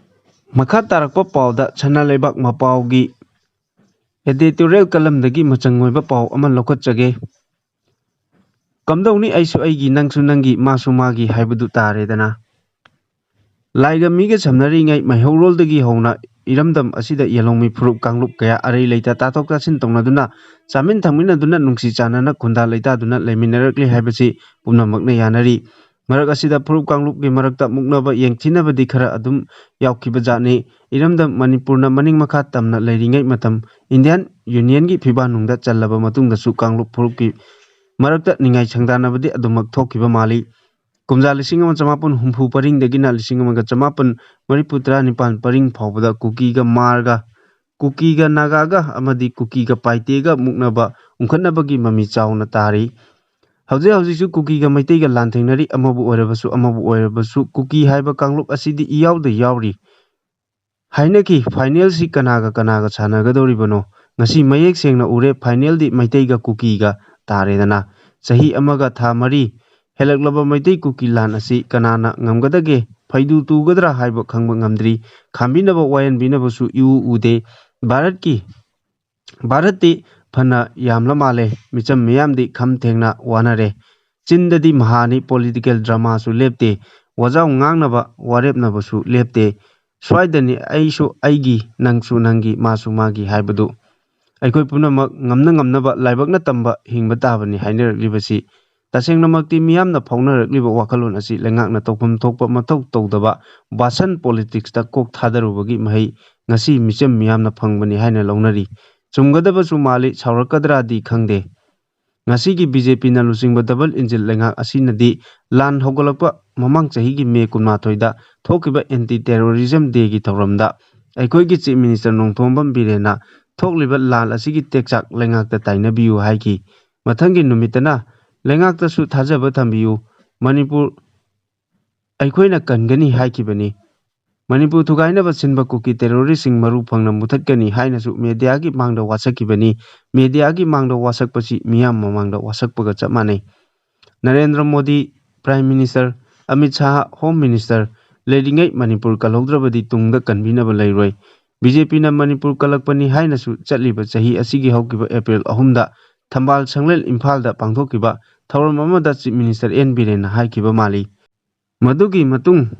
ꯃꯈꯥ ꯇꯥꯔꯛꯄ ꯄꯥꯎꯗ ꯁꯅꯥꯂꯩꯕꯥꯛ ꯃꯄꯥꯎꯒꯤ ꯑꯦꯗꯤꯇꯣꯔꯤꯌꯦꯜ ꯀꯂꯝꯗꯒꯤ ꯃꯆꯪ ꯑꯣꯏꯕ ꯄꯥꯎ ꯑꯃ ꯂꯧꯈꯠꯆꯒꯦ ꯀꯝꯗꯧꯅꯤ ꯑꯩꯁꯨ ꯑꯩꯒꯤ ꯅꯪꯁꯨ ꯅꯪꯒꯤ ꯃꯥꯁꯨ ꯃꯥꯒꯤ ꯍꯥꯏꯕꯗꯨ ꯇꯥꯔꯦꯗꯅ ꯂꯥꯏꯒ ꯃꯤꯒ ꯁꯝꯅꯔꯤꯉꯩ ꯃꯩꯍꯧꯔꯣꯜꯗꯒꯤ ꯍꯧꯅ ꯏꯔꯝꯗꯝ ꯑꯁꯤꯗ ꯌꯦꯜꯍꯧꯃꯤ ꯐꯨꯔꯨꯞ ꯀꯥꯡꯂꯨꯞ ꯀꯌꯥ ꯑꯔꯩ ꯂꯩꯇ ꯇꯥꯊꯣꯛ ꯇꯥꯁꯤꯟ ꯇꯧꯅꯗꯨꯅ ꯆꯥꯃꯤꯟ ꯊꯛꯃꯤꯟꯅꯗꯨꯅ ꯅꯨꯡꯁꯤ ꯆꯥꯟꯅꯅ ꯈꯨꯟꯗꯥ ꯂꯩꯇꯥꯗꯨꯅ ꯂꯩꯃꯤꯟꯅꯔꯛꯂꯤ ꯍꯥꯏꯕꯁꯤ ꯄꯨꯝꯅꯃꯛꯅ ꯌꯥꯅꯔꯤ ꯃꯔꯛ ꯑꯁꯤꯗ ꯐꯨꯔꯨꯞ ꯀꯥꯡꯂꯨꯞꯀꯤ ꯃꯔꯛꯇ ꯃꯨꯛꯅꯕ ꯌꯦꯡꯊꯤꯅꯕꯗꯤ ꯈꯔ ꯑꯗꯨꯝ ꯌꯥꯎꯈꯤꯕ ꯖꯥꯠꯅꯤ ꯏꯔꯝꯗꯝ ꯃꯅꯤꯄꯨꯔꯅ ꯃꯅꯤꯡ ꯃꯈꯥ ꯇꯝꯅ ꯂꯩꯔꯤꯉꯩ ꯃꯇꯝ ꯏꯟꯗꯤꯌꯟ ꯌꯨꯅꯤꯌꯟꯒꯤ ꯐꯤꯕꯥꯅꯨꯡꯗ ꯆꯜꯂꯕ ꯃꯇꯨꯡꯗꯁꯨ ꯀꯥꯡꯂꯨꯞ ꯐꯨꯔꯨꯞꯀꯤ ꯃꯔꯛꯇ ꯅꯤꯡꯉꯥꯏ ꯁꯪꯗꯥꯅꯕꯗꯤ ꯑꯗꯨꯃꯛ ꯊꯣꯛꯈꯤꯕ ꯃꯥꯜꯂꯤ ꯀꯨꯝꯖꯥ 1970 ꯄꯔꯤꯡꯗꯒꯤꯅ 1939 ꯄꯔꯤꯡ ꯐꯥꯎꯕꯗ ꯀꯨꯀꯤꯒ ꯅꯥꯒꯥꯒ ꯑꯃꯗꯤ ꯀꯨꯀꯤꯒ ꯄꯥꯏꯇꯦꯒ ꯃꯨꯛꯅꯕ ꯎꯪꯈꯠꯅꯕꯒꯤ ꯃꯃꯤ ꯆꯥꯎꯅ ꯇꯥꯔꯤ ꯍꯧꯖꯤꯛꯁꯨ ꯀꯨꯀꯤꯒ ꯃꯩꯇꯩꯒ ꯂꯥꯟꯊꯦꯡꯅꯔꯤ ꯑꯃꯕꯨ ꯑꯣꯏꯔꯕꯁꯨ ꯀꯨꯀꯤ ꯍꯥꯏꯕ ꯀꯥꯡꯂꯨꯞ ꯑꯁꯤꯗꯤ ꯏꯌꯥꯎꯗ ꯌꯥꯎꯔꯤ ꯍꯥꯏꯅꯈꯤ ꯐꯥꯏꯅꯦꯜꯁꯤ ꯀꯅꯥꯒ ꯁꯥꯟꯅꯒꯗꯧꯔꯤꯕꯅꯣ ꯉꯁꯤ ꯃꯌꯦꯛ ꯁꯦꯡꯅ ꯎꯔꯦ ꯐꯥꯏꯅꯦꯜꯗꯤ ꯃꯩꯇꯩꯒ ꯀꯨꯀꯤꯒ ꯇꯥꯔꯦꯗꯅ ꯆꯍꯤ 1 ꯒ ꯊꯥ 4 ꯍꯦꯜꯂꯛꯂꯕ ꯃꯩꯇꯩ ꯀꯨꯀꯤ ꯂꯥꯟ ꯑꯁꯤ ꯀꯅꯥꯅ ꯉꯝꯒꯗꯒꯦ ꯐꯩꯗꯨ ꯇꯨꯒꯗ꯭ꯔꯥ ꯍꯥꯏꯕ ꯈꯪꯕ ꯉꯝꯗ꯭ꯔꯤ ꯈꯥꯝꯕꯤꯅꯕ ꯋꯥꯌꯦꯟꯕꯤꯅꯕꯁꯨ ꯏꯎ ꯎꯗꯦ ꯚꯥꯔꯠꯇꯤ ꯐꯅ ꯌꯥꯝꯂ ꯃꯥꯜꯂꯦ ꯃꯤꯆꯝ ꯃꯤꯌꯥꯝꯗꯤ ꯈꯝ ꯊꯦꯡꯅ ꯋꯥꯅꯔꯦ ꯆꯤꯟꯗꯗꯤ ꯃꯍꯥꯅꯤ ꯄꯣꯂꯤꯇꯤꯀꯦꯜ ꯗ꯭ꯔꯃꯥꯁꯨ ꯂꯦꯞꯇꯦ ꯋꯥꯖꯥꯎ ꯉꯥꯡꯅꯕ ꯋꯥꯔꯦꯞꯅꯕꯁꯨ ꯂꯦꯞꯇꯦ ꯁ꯭ꯋꯥꯏꯗꯅꯤ ꯑꯩꯁꯨ ꯑꯩꯒꯤ ꯅꯪꯁꯨ ꯅꯪꯒꯤ ꯃꯥꯁꯨ ꯃꯥꯒꯤ ꯍꯥꯏꯕꯗꯨ ꯑꯩꯈꯣꯏ ꯄꯨꯝꯅꯃꯛ ꯉꯝꯅꯕ ꯂꯥꯏꯕꯛꯅ ꯇꯝꯕ ꯍꯤꯡꯕ ꯇꯥꯕꯅꯤ ꯍꯥꯏꯅꯔꯛꯂꯤꯕꯁꯤ ꯇꯁꯦꯡꯅꯃꯛꯇꯤ ꯃꯤꯌꯥꯝꯅ ꯐꯥꯎꯅꯔꯛꯂꯤꯕ ꯋꯥꯈꯜꯂꯣꯟ ꯑꯁꯤ ꯂꯩꯉꯥꯛꯅ ꯇꯧꯐꯝ ꯊꯣꯛꯄ ꯃꯊꯧ ꯇꯧꯗꯕ ꯕꯥꯁꯟ ꯄꯣꯂꯤꯇꯤꯛꯁꯇ ꯀꯣꯛ ꯊꯥꯗꯔꯨꯕꯒꯤ ꯃꯍꯩ ꯉꯁꯤ ꯃꯤꯆꯝ ꯃꯤꯌꯥꯝꯅ ꯐꯪꯕꯅꯤ ꯍꯥꯏꯅ ꯂꯧꯅꯔꯤ ꯆꯨꯝꯒꯗꯕꯁꯨ ꯃꯥꯜꯂꯤ ꯁꯥꯎꯔꯛꯀꯗ꯭ꯔꯥꯗꯤ ꯈꯪꯗꯦ ꯉꯁꯤꯒꯤ ꯕꯤꯖꯦꯄꯤꯅ ꯂꯨꯆꯤꯡꯕ ꯗꯕꯜ ꯏꯟꯖꯤꯟ ꯂꯩꯉꯥꯛ ꯑꯁꯤꯅꯗꯤ ꯂꯥꯟ ꯍꯧꯒꯠꯂꯛꯄ ꯃꯃꯥꯡ ꯆꯍꯤꯒꯤ ꯃꯦ 12ꯗ ꯊꯣꯛꯈꯤꯕ ꯑꯦꯟꯇꯤ ꯇꯦꯔꯣꯔꯤꯖꯝ ꯗꯦꯒꯤ ꯊꯧꯔꯝꯗ ꯑꯩꯈꯣꯏꯒꯤ ꯆꯤꯐ ꯃꯤꯅꯤꯁꯇꯔ ꯅꯣꯡꯊꯣꯝꯕꯝ ꯕꯤꯔꯦꯟꯅ ꯊꯣꯛꯂꯤꯕ ꯂꯥꯟ ꯑꯁꯤꯒꯤ ꯇꯦꯛꯆꯥꯛ ꯂꯩꯉꯥꯛꯇ ꯇꯥꯏꯅꯕꯤꯌꯨ ꯍꯥꯏꯈꯤ ꯃꯊꯪꯒꯤ ꯅꯨꯃꯤꯠꯇꯅ ꯂꯩꯉꯥꯛꯇꯁꯨ ꯊꯥꯖꯕ ꯊꯝꯕꯤꯌꯨ ꯃꯅꯤꯄꯨꯔ ꯑꯩꯈꯣꯏꯅ ꯀꯟꯒꯅꯤ ꯍꯥꯏꯈꯤꯕꯅꯤ ꯃꯅꯤꯄꯨꯔ ꯊꯨꯒꯥꯏꯅꯕ ꯁꯤꯟꯕ ꯀꯨꯀꯤ ꯇꯦꯔꯣꯔꯤꯁꯁꯤꯡ ꯃꯔꯨ ꯐꯪꯅ ꯃꯨꯊꯠꯀꯅꯤ ꯍꯥꯏꯅꯁꯨ ꯃꯦꯗꯤꯌꯥꯒꯤ ꯃꯥꯡꯗ ꯋꯥꯁꯛꯈꯤꯕꯅꯤ ꯃꯦꯗꯤꯌꯥꯒꯤ ꯃꯥꯡꯗ ꯋꯥꯁꯛꯄꯁꯤ ꯃꯤꯌꯥꯝ ꯃꯃꯥꯡꯗ ꯋꯥꯁꯛꯄꯒ ꯆꯞ ꯃꯥꯟꯅꯩ Narendra Modi prime minister Amit Shah home minister ꯂꯩꯔꯤꯉꯩ ꯃꯅꯤꯄꯨꯔ ꯀꯜꯍꯧꯗ꯭ꯔꯕꯗꯤ ꯇꯨꯡꯗ ꯀꯟꯕꯤꯅꯕ ꯂꯩꯔꯣꯏ ꯕꯤꯖꯦꯄꯤꯅ ꯃꯅꯤꯄꯨꯔ ꯀꯜꯂꯛꯄꯅꯤ ꯍꯥꯏꯅꯁꯨ ꯆꯠꯂꯤꯕ ꯆꯍꯤ ꯑꯁꯤꯒꯤ ꯍꯧꯈꯤꯕ ꯑꯦꯄ꯭ꯔꯤꯜ 3ꯗ ꯊꯝꯕꯥꯜ ꯁꯪꯂꯦꯟ ꯏꯝꯐꯥꯜꯗ ꯄꯥꯡꯊꯣꯛꯈꯤꯕ ꯊꯧꯔꯝ ꯑꯃꯗ ꯆꯤꯐ ꯃꯤꯅꯤꯁꯇꯔ ꯑꯦꯟ ꯕꯤꯔꯦꯟꯅ ꯍꯥꯏꯈꯤꯕ ꯃꯥꯜꯂꯤ ꯃꯗꯨꯒꯤ ꯃꯇꯨꯡ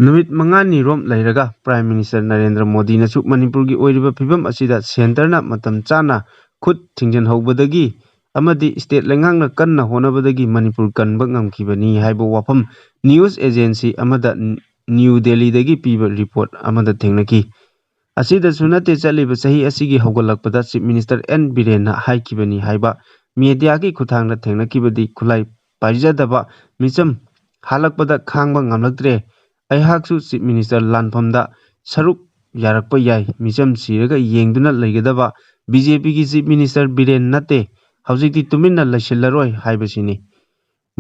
ꯅꯨꯃꯤꯠ 5ꯅꯤꯔꯣꯝ ꯂꯩꯔꯒ ꯄ꯭ꯔꯥꯏꯝ ꯃꯤꯅꯤꯁꯇꯔ ꯅꯔꯦꯟꯗ꯭ꯔ ꯃꯣꯗꯤꯅꯁꯨ ꯃꯅꯤꯄꯨꯔꯒꯤ ꯑꯣꯏꯔꯤꯕ ꯐꯤꯚꯝ ꯑꯁꯤꯗ ꯁꯦꯟꯇꯔꯅ ꯃꯇꯝ ꯆꯥꯅ ꯈꯨꯠ ꯊꯤꯡꯖꯤꯟꯍꯧꯕꯗꯒꯤ ꯑꯃꯗꯤ ꯁ꯭ꯇꯦꯠ ꯂꯩꯉꯥꯛꯅ ꯀꯟꯅ ꯍꯣꯠꯅꯕꯗꯒꯤ ꯃꯅꯤꯄꯨꯔ ꯀꯟꯕ ꯉꯝꯈꯤꯕꯅꯤ ꯍꯥꯏꯕ ꯋꯥꯐꯝ ꯅ꯭ꯌꯨꯁ ꯑꯦꯖꯦꯟꯁꯤ ꯑꯃꯗ ꯅ꯭ꯌꯨ ꯗꯦꯜꯂꯤꯗꯒꯤ ꯄꯤꯕ ꯔꯤꯄꯣꯔꯠ ꯑꯃꯗ ꯊꯦꯡꯅꯈꯤ ꯑꯁꯤꯗꯁꯨ ꯅꯠꯇꯦ ꯆꯠꯂꯤꯕ ꯆꯍꯤ ꯑꯁꯤꯒꯤ ꯍꯧꯒꯠꯂꯛꯄꯗ ꯆꯤꯐ ꯃꯤꯅꯤꯁꯇꯔ ꯑꯦꯟ ꯕꯤꯔꯦꯟꯅ ꯍꯥꯏꯈꯤꯕꯅꯤ ꯍꯥꯏꯕ ꯃꯦꯗꯤꯌꯥꯒꯤ ꯈꯨꯠꯊꯥꯡꯗ ꯊꯦꯡꯅꯈꯤꯕꯗꯤ ꯈꯨꯠꯂꯥꯏ ꯄꯥꯏꯖꯗꯕ ꯃꯤꯆꯝ ꯍꯥꯜꯂꯛꯄꯗ ꯈꯥꯡꯕ ꯉꯝꯂꯛꯇ꯭ꯔꯦ ꯑꯩꯍꯥꯛꯁꯨ ꯆꯤꯐ ꯃꯤꯅꯤꯁꯇꯔ ꯂꯥꯟꯐꯝꯗ ꯁꯔꯨꯛ ꯌꯥꯔꯛꯄ ꯌꯥꯏ ꯃꯤꯆꯝ ꯁꯤꯔꯒ ꯌꯦꯡꯗꯨꯅ ꯂꯩꯒꯗꯕ ꯕꯤꯖꯦꯄꯤꯒꯤ ꯆꯤꯐ ꯃꯤꯅꯤꯁꯇꯔ ꯕꯤꯔꯦꯟ ꯅꯠꯇꯦ ꯍꯧꯖꯤꯛꯇꯤ ꯇꯨꯃꯤꯟꯅ ꯂꯩꯁꯤꯜꯂꯔꯣꯏ ꯍꯥꯏꯕꯁꯤꯅꯤ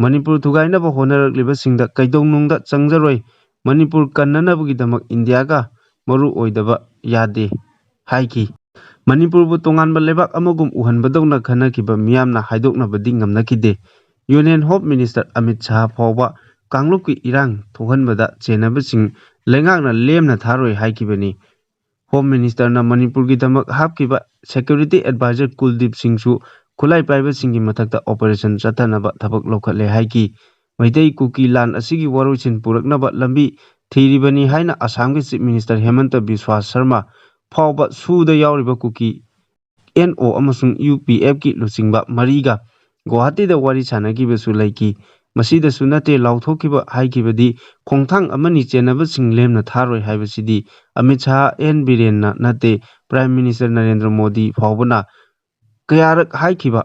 ꯃꯅꯤꯄꯨꯔ ꯊꯨꯒꯥꯏꯅꯕ ꯍꯣꯠꯅꯔꯛꯂꯤꯕꯁꯤꯡꯗ ꯀꯩꯗꯧꯅꯨꯡꯗ ꯆꯪꯖꯔꯣꯏ ꯃꯅꯤꯄꯨꯔ ꯀꯟꯅꯅꯕꯒꯤꯗꯃꯛ ꯏꯟꯗꯤꯌꯥꯒ ꯃꯔꯨ ꯑꯣꯏꯗꯕ ꯌꯥꯗꯦ ꯍꯥꯏꯈꯤ ꯃꯅꯤꯄꯨꯔꯕꯨ ꯇꯣꯉꯥꯟꯕ ꯂꯩꯕꯥꯛ ꯑꯃꯒꯨꯝ ꯎꯍꯟꯕꯗꯧꯅ ꯈꯟꯅꯈꯤꯕ ꯃꯤꯌꯥꯝꯅ ꯍꯥꯏꯗꯣꯛꯅꯕꯗꯤ ꯉꯝꯅꯈꯤꯗꯦ union home minister Amit Shah ꯐꯥꯎꯕ ꯀꯥꯡꯂꯨꯞꯀꯤ ꯏꯔꯥꯡ ꯊꯣꯛꯍꯟꯕꯗ ꯆꯦꯟꯅꯕꯁꯤꯡ ꯂꯩꯉꯥꯛꯅ ꯂꯦꯝꯅ ꯊꯥꯔꯣꯏ ꯍꯥꯏꯈꯤꯕꯅꯤ ꯍꯣꯝ ꯃꯤꯅꯤꯁꯇꯔꯅ ꯃꯅꯤꯄꯨꯔꯒꯤꯗꯃꯛ ꯍꯥꯞꯈꯤꯕ ꯁꯦꯀ꯭ꯌꯨꯔꯤꯇꯤ ꯑꯦꯗꯚꯥꯏꯖꯔ ꯀꯨꯜꯗꯤꯞ ꯁꯤꯡꯁꯨ ꯈꯨꯠꯂꯥꯏ ꯄꯥꯏꯕꯁꯤꯡꯒꯤ ꯃꯊꯛꯇ ꯑꯣꯄꯔꯦꯁꯟ ꯆꯠꯊꯅꯕ ꯊꯕꯛ ꯂꯧꯈꯠꯂꯦ ꯍꯥꯏꯈꯤ ꯃꯩꯇꯩ ꯀꯨꯀꯤ ꯂꯥꯟ ꯑꯁꯤꯒꯤ ꯋꯥꯔꯣꯏꯁꯤꯟ ꯄꯨꯔꯛꯅꯕ ꯂꯝꯕꯤ ꯊꯤꯔꯤꯕꯅꯤ ꯍꯥꯏꯅ ꯑꯁꯥꯝꯒꯤ ꯆꯤꯐ ꯃꯤꯅꯤꯁꯇꯔ ꯍꯦꯃꯟꯇ ꯕꯤꯁ꯭ꯋꯥ ꯁꯔꯃ ꯐꯥꯎꯕ ꯁꯨꯗ ꯌꯥꯎꯔꯤꯕ ꯀꯨꯀꯤ NO ꯑꯃꯁꯨꯡ UPFꯀꯤ ꯂꯨꯆꯤꯡꯕ ꯃꯔꯤꯒ ꯒꯨꯋꯥꯍꯥꯇꯤꯗ ꯋꯥꯔꯤ ꯁꯥꯟꯅꯈꯤꯕꯁꯨ ꯂꯩꯈꯤ ꯃꯁꯤꯗꯁꯨ ꯅꯠꯇꯦ ꯂꯥꯎꯊꯣꯛꯈꯤꯕ ꯍꯥꯏꯈꯤꯕꯗꯤ ꯈꯣꯡꯊꯥꯡ ꯑꯃꯅꯤ ꯆꯦꯟꯅꯕꯁꯤꯡ ꯂꯦꯝꯅ ꯊꯥꯔꯣꯏ ꯍꯥꯏꯕꯁꯤꯗꯤ ꯑꯃꯤꯠ ꯁꯥꯍ ꯑꯦꯟ ꯕꯤꯔꯦꯟꯅ ꯅꯠꯇꯦ ꯄ꯭ꯔꯥꯏꯝ ꯃꯤꯅꯤꯁꯇꯔ ꯅꯔꯦꯟꯗ꯭ꯔ ꯃꯣꯗꯤ ꯐꯥꯎꯕꯅ ꯀꯌꯥꯔꯛ ꯍꯥꯏꯈꯤꯕ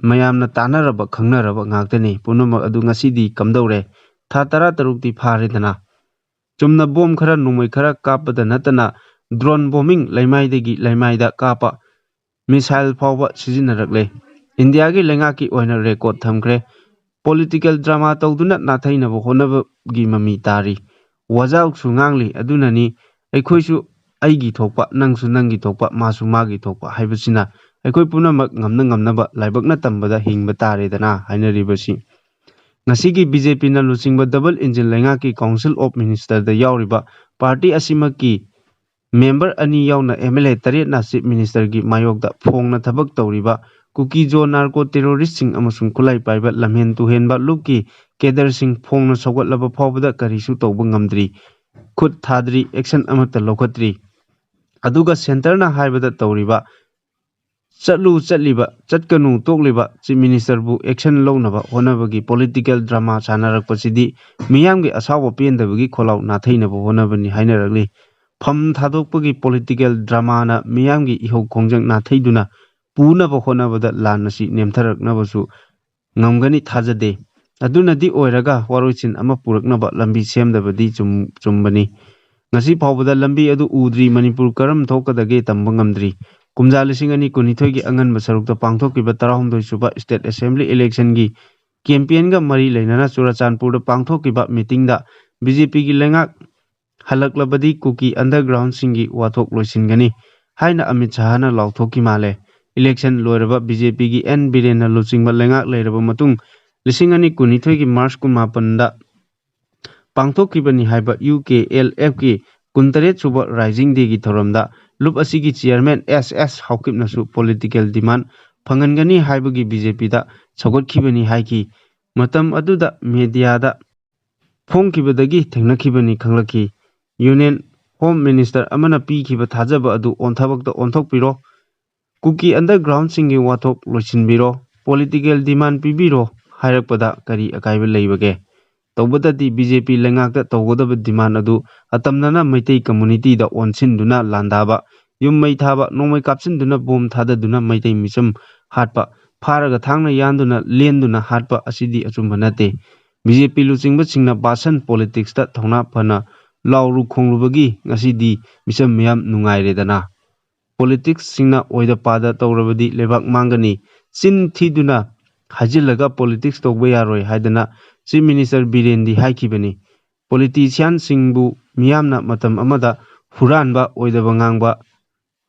ꯃꯌꯥꯝꯅ ꯇꯥꯟꯅꯔꯕ ꯈꯪꯅꯔꯕ ꯉꯥꯛꯇꯅꯤ ꯄꯨꯝꯅꯃꯛ ꯑꯗꯨ ꯉꯁꯤꯗꯤ ꯀꯝꯗꯧꯔꯦ ꯊꯥ 13ꯇꯤ ꯐꯥꯔꯦꯗꯅ ꯆꯨꯝꯅ ꯕꯣꯝ ꯈꯔ ꯅꯣꯡꯃꯩ ꯈꯔ ꯀꯥꯞꯄꯗ ꯅꯠꯇꯅ ꯗ꯭ꯔꯣꯟ ꯕꯣꯝꯕꯤꯡ ꯂꯩꯃꯥꯏꯗꯒꯤ ꯂꯩꯃꯥꯏꯗ ꯀꯥꯞꯄ ꯃꯤꯁꯥꯏꯜ ꯐꯥꯎꯕ ꯁꯤꯖꯤꯟꯅꯔꯛꯂꯦ ꯏꯟꯗꯤꯌꯥꯒꯤ ꯂꯩꯉꯥꯛꯀꯤ ꯑꯣꯏꯅ ꯔꯦꯀꯣꯔꯠ ꯊꯝꯈ꯭रे ꯄꯣꯂꯤꯇꯤꯀꯦꯜ ꯗ꯭ꯔꯃꯥ ꯇꯧꯗꯨꯅ ꯅꯥꯊꯩꯅꯕ ꯍꯣꯠꯅꯕꯒꯤ ꯃꯃꯤ ꯇꯥꯔꯤ ꯋꯥꯖꯥꯎꯁꯨ ꯉꯥꯡꯂꯤ ꯑꯗꯨꯅꯅꯤ ꯑꯩꯈꯣꯏꯁꯨ ꯑꯩꯒꯤ ꯊꯣꯛꯄ ꯅꯪꯁꯨ ꯅꯪꯒꯤ ꯊꯣꯛꯄ ꯃꯥꯁꯨ ꯃꯥꯒꯤ ꯊꯣꯛꯄ ꯍꯥꯏꯕꯁꯤꯅ ꯑꯩꯈꯣই ꯄꯨꯝꯅꯃꯛ ꯉꯝꯅꯕ ꯂꯥꯏꯕꯛꯅ ꯇꯝꯕꯗ ꯍꯤꯡꯕ ꯇꯥꯔꯦꯗꯅ ꯍꯥꯏꯅꯔꯤꯕꯁꯤ ꯉꯁꯤꯒꯤ ꯕꯤꯖꯦꯄꯤꯅ ꯂꯨꯆꯤꯡꯕ ꯗꯕꯜ ꯏꯟꯖꯤꯟ ꯂꯩꯉꯥꯛꯀꯤ ꯀꯥꯎꯟꯁꯤꯜ ꯑꯣꯐ ꯃꯤꯅꯤꯁꯇꯔꯗ ꯌꯥꯎꯔꯤꯕ ꯄꯥꯔꯇꯤ ꯑꯁꯤꯃꯛꯀꯤ ꯃꯦꯝꯕꯔ 2 ꯌꯥꯎꯅ MLA 8ꯅ ꯆꯤꯐ ꯃꯤꯅꯤꯁꯇꯔꯒꯤ ꯃꯥꯌꯣꯛꯇ ꯐꯣꯡꯅ ꯊꯕꯛ ꯇꯧꯔꯤꯕ ꯀꯨꯀꯤ ꯖꯣ ꯅꯥꯔꯀꯣ ꯇꯦꯔꯣꯔꯤꯁꯁꯤꯡ ꯑꯃꯁꯨꯡ ꯈꯨꯠꯂꯥꯏ ꯄꯥꯏꯕ ꯂꯝꯍꯦꯟ ꯇꯨꯍꯦꯟꯕ ꯂꯨꯞꯀꯤ ꯀꯦꯗꯔꯁꯤꯡ ꯐꯣꯡꯅ ꯁꯧꯒꯠꯂꯕ ꯐꯥꯎꯕꯗ ꯀꯔꯤꯁꯨ ꯇꯧꯕ ꯉꯝꯗ꯭ꯔꯤ ꯈꯨꯠ ꯊꯥꯗ꯭ꯔꯤ ꯑꯦꯛꯁꯟ ꯑꯃꯠꯇ ꯂꯧꯈꯠꯇ꯭ꯔꯤ ꯑꯗꯨꯒ ꯁꯦꯟꯇꯔꯅ ꯍꯥꯏꯕꯗ ꯇꯧꯔꯤꯕ ꯆꯠꯂꯤꯕ ꯆꯠꯀꯅꯨ ꯇꯣꯛꯂꯤꯕ ꯆꯤꯐ ꯃꯤꯅꯤꯁꯇꯔꯕꯨ ꯑꯦꯛꯁꯟ ꯂꯧꯅꯕ ꯍꯣꯠꯅꯕꯒꯤ ꯄꯣꯂꯤꯇꯤꯀꯦꯜ ꯗ꯭ꯔꯃꯥ ꯁꯥꯟꯅꯔꯛꯄꯁꯤꯗꯤ ꯃꯤꯌꯥꯝꯒꯤ ꯑꯁꯥꯎꯕ ꯄꯦꯟꯗꯕꯒꯤ ꯈꯣꯜꯂꯥꯎ ꯅꯥꯊꯩꯅꯕ ꯍꯣꯠꯅꯕꯅꯤ ꯍꯥꯏꯅꯔꯛꯂꯤ ꯐꯝ ꯊꯥꯗꯣꯛꯄꯒꯤ ꯄꯣꯂꯤꯇꯤꯀꯦल ꯗ꯭ꯔꯃꯥꯅ ꯃꯤꯌꯥꯝꯒꯤ ꯏꯍꯧ ꯈꯣꯡꯖꯪ ꯅꯥꯊꯩꯗꯨꯅ ꯄꯨꯅꯕ ꯍꯣꯠꯅꯕꯗ ꯂꯥꯟ ꯑꯁꯤ ꯅꯦꯝꯊꯔꯛꯅꯕꯁꯨ ꯉꯝꯒꯅꯤ ꯊꯥꯖꯗꯦ ꯑꯗꯨꯅꯗꯤ ꯑꯣꯏꯔꯒ ꯋꯥꯔꯣꯏꯁꯤꯟ ꯑꯃ ꯄꯨꯔꯛꯅꯕ ꯂꯝꯕꯤ ꯁꯦꯝꯗꯕꯗꯤ ꯆꯨꯝꯕꯅꯤ ꯉꯁꯤ ꯐꯥꯎꯕꯗ ꯂꯝꯕꯤ ꯑꯗꯨ ꯎꯗ꯭ꯔꯤ ꯃꯅꯤꯄꯨꯔ ꯀꯔꯝ ꯊꯣꯛꯀꯗꯒꯦ ꯇꯝꯕ ꯉꯝꯗ꯭ꯔꯤ ꯀꯨꯝꯖꯥ 2022ꯒꯤ ꯑꯉꯟꯕ ꯁꯔꯨꯛꯇ ꯄꯥꯡꯊꯣꯛꯈꯤꯕ 12 ꯁꯨꯕ ꯁ꯭ꯇꯦꯠ ꯑꯦꯁꯦꯝꯕ꯭ꯂꯤ ꯏꯂꯦꯛꯁꯟꯒꯤ ꯀꯦꯝꯄꯦꯟꯒ ꯃꯔꯤ ꯂꯩꯅꯅ ꯆꯨꯔꯆꯥꯟꯄꯨꯔꯗ ꯄꯥꯡꯊꯣꯛꯈꯤꯕ ꯃꯤꯇꯤꯡꯗ ꯕꯤꯖꯦꯄꯤꯒꯤ ꯂꯩꯉꯥꯛ ꯍꯜꯂꯛꯂꯕꯗꯤ ꯀꯨꯀꯤ ꯑꯟꯗꯔꯒ꯭ꯔꯥꯎꯟꯁꯤꯡꯒꯤ ꯋꯥꯊꯣꯛ ꯂꯣꯏꯁꯤꯟꯒꯅꯤ ꯍꯥꯏꯅ ꯑꯃꯤꯠ ꯁꯥꯍꯅ ꯂꯥꯎꯊꯣꯛꯈꯤ ꯃꯥꯜꯂꯦ ꯏꯂꯦꯛꯁꯟ ꯂꯣꯏꯔꯕ ꯕꯤꯖꯦꯄꯤꯒꯤ ꯑꯦꯟ ꯕꯤꯔꯦꯟꯅ ꯂꯨꯆꯤꯡꯕ ꯂꯩꯉꯥꯛ ꯂꯩꯔꯕ ꯃꯇꯨꯡ 2022ꯒꯤ ꯃꯥꯔꯆ 18ꯗ ꯄꯥꯡꯊꯣꯛꯈꯤꯕꯅꯤ ꯍꯥꯏꯕ 𝗬𝗪 ꯀꯨꯟꯇꯔꯦꯠꯁꯨꯕ ꯔꯥꯏꯖꯤꯡ ꯗꯦꯒꯤ ꯊꯧꯔꯝꯗ ꯂꯨꯞ ꯑꯁꯤꯒꯤ ꯆꯤꯌꯔꯃꯦꯟ 𝗬𝗛𝗡 ꯐꯪꯒꯟꯒꯅꯤ ꯐꯪꯍꯟꯒꯅꯤ ꯍꯥꯏꯕꯒꯤ ꯕꯤꯖꯦꯄꯤꯗ ꯁꯧꯒꯠꯈꯤꯕꯅꯤ ꯍꯥꯏꯈꯤ꯫ ꯃꯇꯝ ꯑꯗꯨꯗ ꯃꯦꯗꯤꯌꯥꯗ ꯐꯣꯡꯈꯤꯕꯗꯒꯤ ꯊꯦꯡꯅꯈꯤꯕꯅꯤ ꯈꯪꯂꯛꯈꯤ꯫ ꯌꯨꯅꯤꯌꯟ ꯍꯣꯝ ꯃꯤꯅꯤꯁꯇꯔ ꯑꯃꯅ ꯄꯤꯈꯤꯕ ꯊꯥꯖꯕ ꯑꯗꯨ ꯊꯕꯛꯇ ꯑꯣꯟꯊꯣꯛꯄꯤꯔꯣ, ꯀꯨꯀꯤ ꯑꯟꯗꯔꯒ꯭ꯔꯥꯎꯟꯁꯤꯡꯒꯤ ꯋꯥꯊꯣꯛ ꯂꯣꯏꯁꯤꯟꯕꯤꯔꯣ, ꯄꯣꯂꯤꯇꯤꯀꯦꯜ ꯗꯤꯃꯥꯟ ꯄꯤꯕꯤꯔꯣ ꯍꯥꯏꯔꯛꯄꯗ ꯀꯔꯤ ꯑꯀꯥꯏꯕ ꯂꯩꯕꯒꯦ? ꯇꯧꯕꯇꯗꯤ ꯕꯤꯖꯦꯄꯤ ꯂꯩꯉꯥꯛꯇ ꯇꯧꯒꯗꯕ ꯗꯤꯃꯥꯟ ꯑꯗꯨ ꯑꯇꯝꯅꯅ ꯃꯩꯇꯩ ꯀꯝꯃꯨꯅꯤꯇꯤꯗ ꯑꯣꯟꯁꯤꯟꯗꯨꯅ ꯂꯥꯟꯗꯥꯕ, ꯌꯨꯝ ꯃꯩ ꯊꯥꯕ, ꯅꯣꯡꯃꯩ ꯀꯥꯞꯁꯤꯟꯗꯨꯅ ꯕꯣꯝ ꯊꯥꯗꯗꯨꯅ ꯃꯩꯇꯩ ꯃꯤꯆꯝ ꯍꯥꯠꯄ, ꯐꯥꯔꯒ ꯊꯥꯡꯅ ꯌꯥꯟꯗꯨꯅ ꯂꯦꯟꯗꯨꯅ ꯍꯥꯠꯄ ꯑꯁꯤꯗꯤ ꯑꯆꯨꯝꯕ ꯅꯠꯇꯦ꯫ ꯕꯤꯖꯦꯄꯤ ꯂꯨꯆꯤꯡꯕꯁꯤꯡꯅ ꯕꯥꯁꯟ ꯄꯣꯂꯤꯇꯤꯛꯁꯇ ꯊꯧꯅꯥ ꯐꯅ ꯂꯥꯎꯔꯨ ꯈꯣꯡꯂꯨꯕꯒꯤ ꯉꯁꯤꯗꯤ ꯃꯤꯆꯝ ꯃꯤꯌꯥꯝ ꯅꯨꯡꯉꯥꯏꯔꯦꯗꯅ꯫ ꯄꯣꯂꯤꯇꯤꯛꯁꯁꯤꯡꯅ ꯑꯣꯏꯗ ꯄꯥꯗ ꯇꯧꯔꯕꯗꯤ ꯂꯩꯕꯥꯛ ꯃꯥꯡꯒꯅꯤ, ꯆꯤꯟ ꯊꯤꯗꯨꯅ ꯍꯥꯏꯖꯤꯜꯂꯒ ꯄꯣꯂꯤꯇꯤꯛꯁ ꯇꯧꯕ ꯌꯥꯔꯣꯏ ꯍꯥꯏꯗꯅ ꯆꯤꯐ ꯃꯤꯅꯤꯁꯇꯔ ꯕꯤꯔꯦꯟꯗꯤ ꯍꯥꯏꯈꯤꯕꯅꯤ꯫ ꯄꯣꯂꯤꯇꯤꯁꯤꯌꯥꯟꯁꯤꯡꯕꯨ ꯃꯤꯌꯥꯝꯅ ꯃꯇꯝ ꯑꯃꯗ ꯍꯨꯔꯥꯟꯕ, ꯑꯣꯏꯗꯕ ꯉꯥꯡꯕ,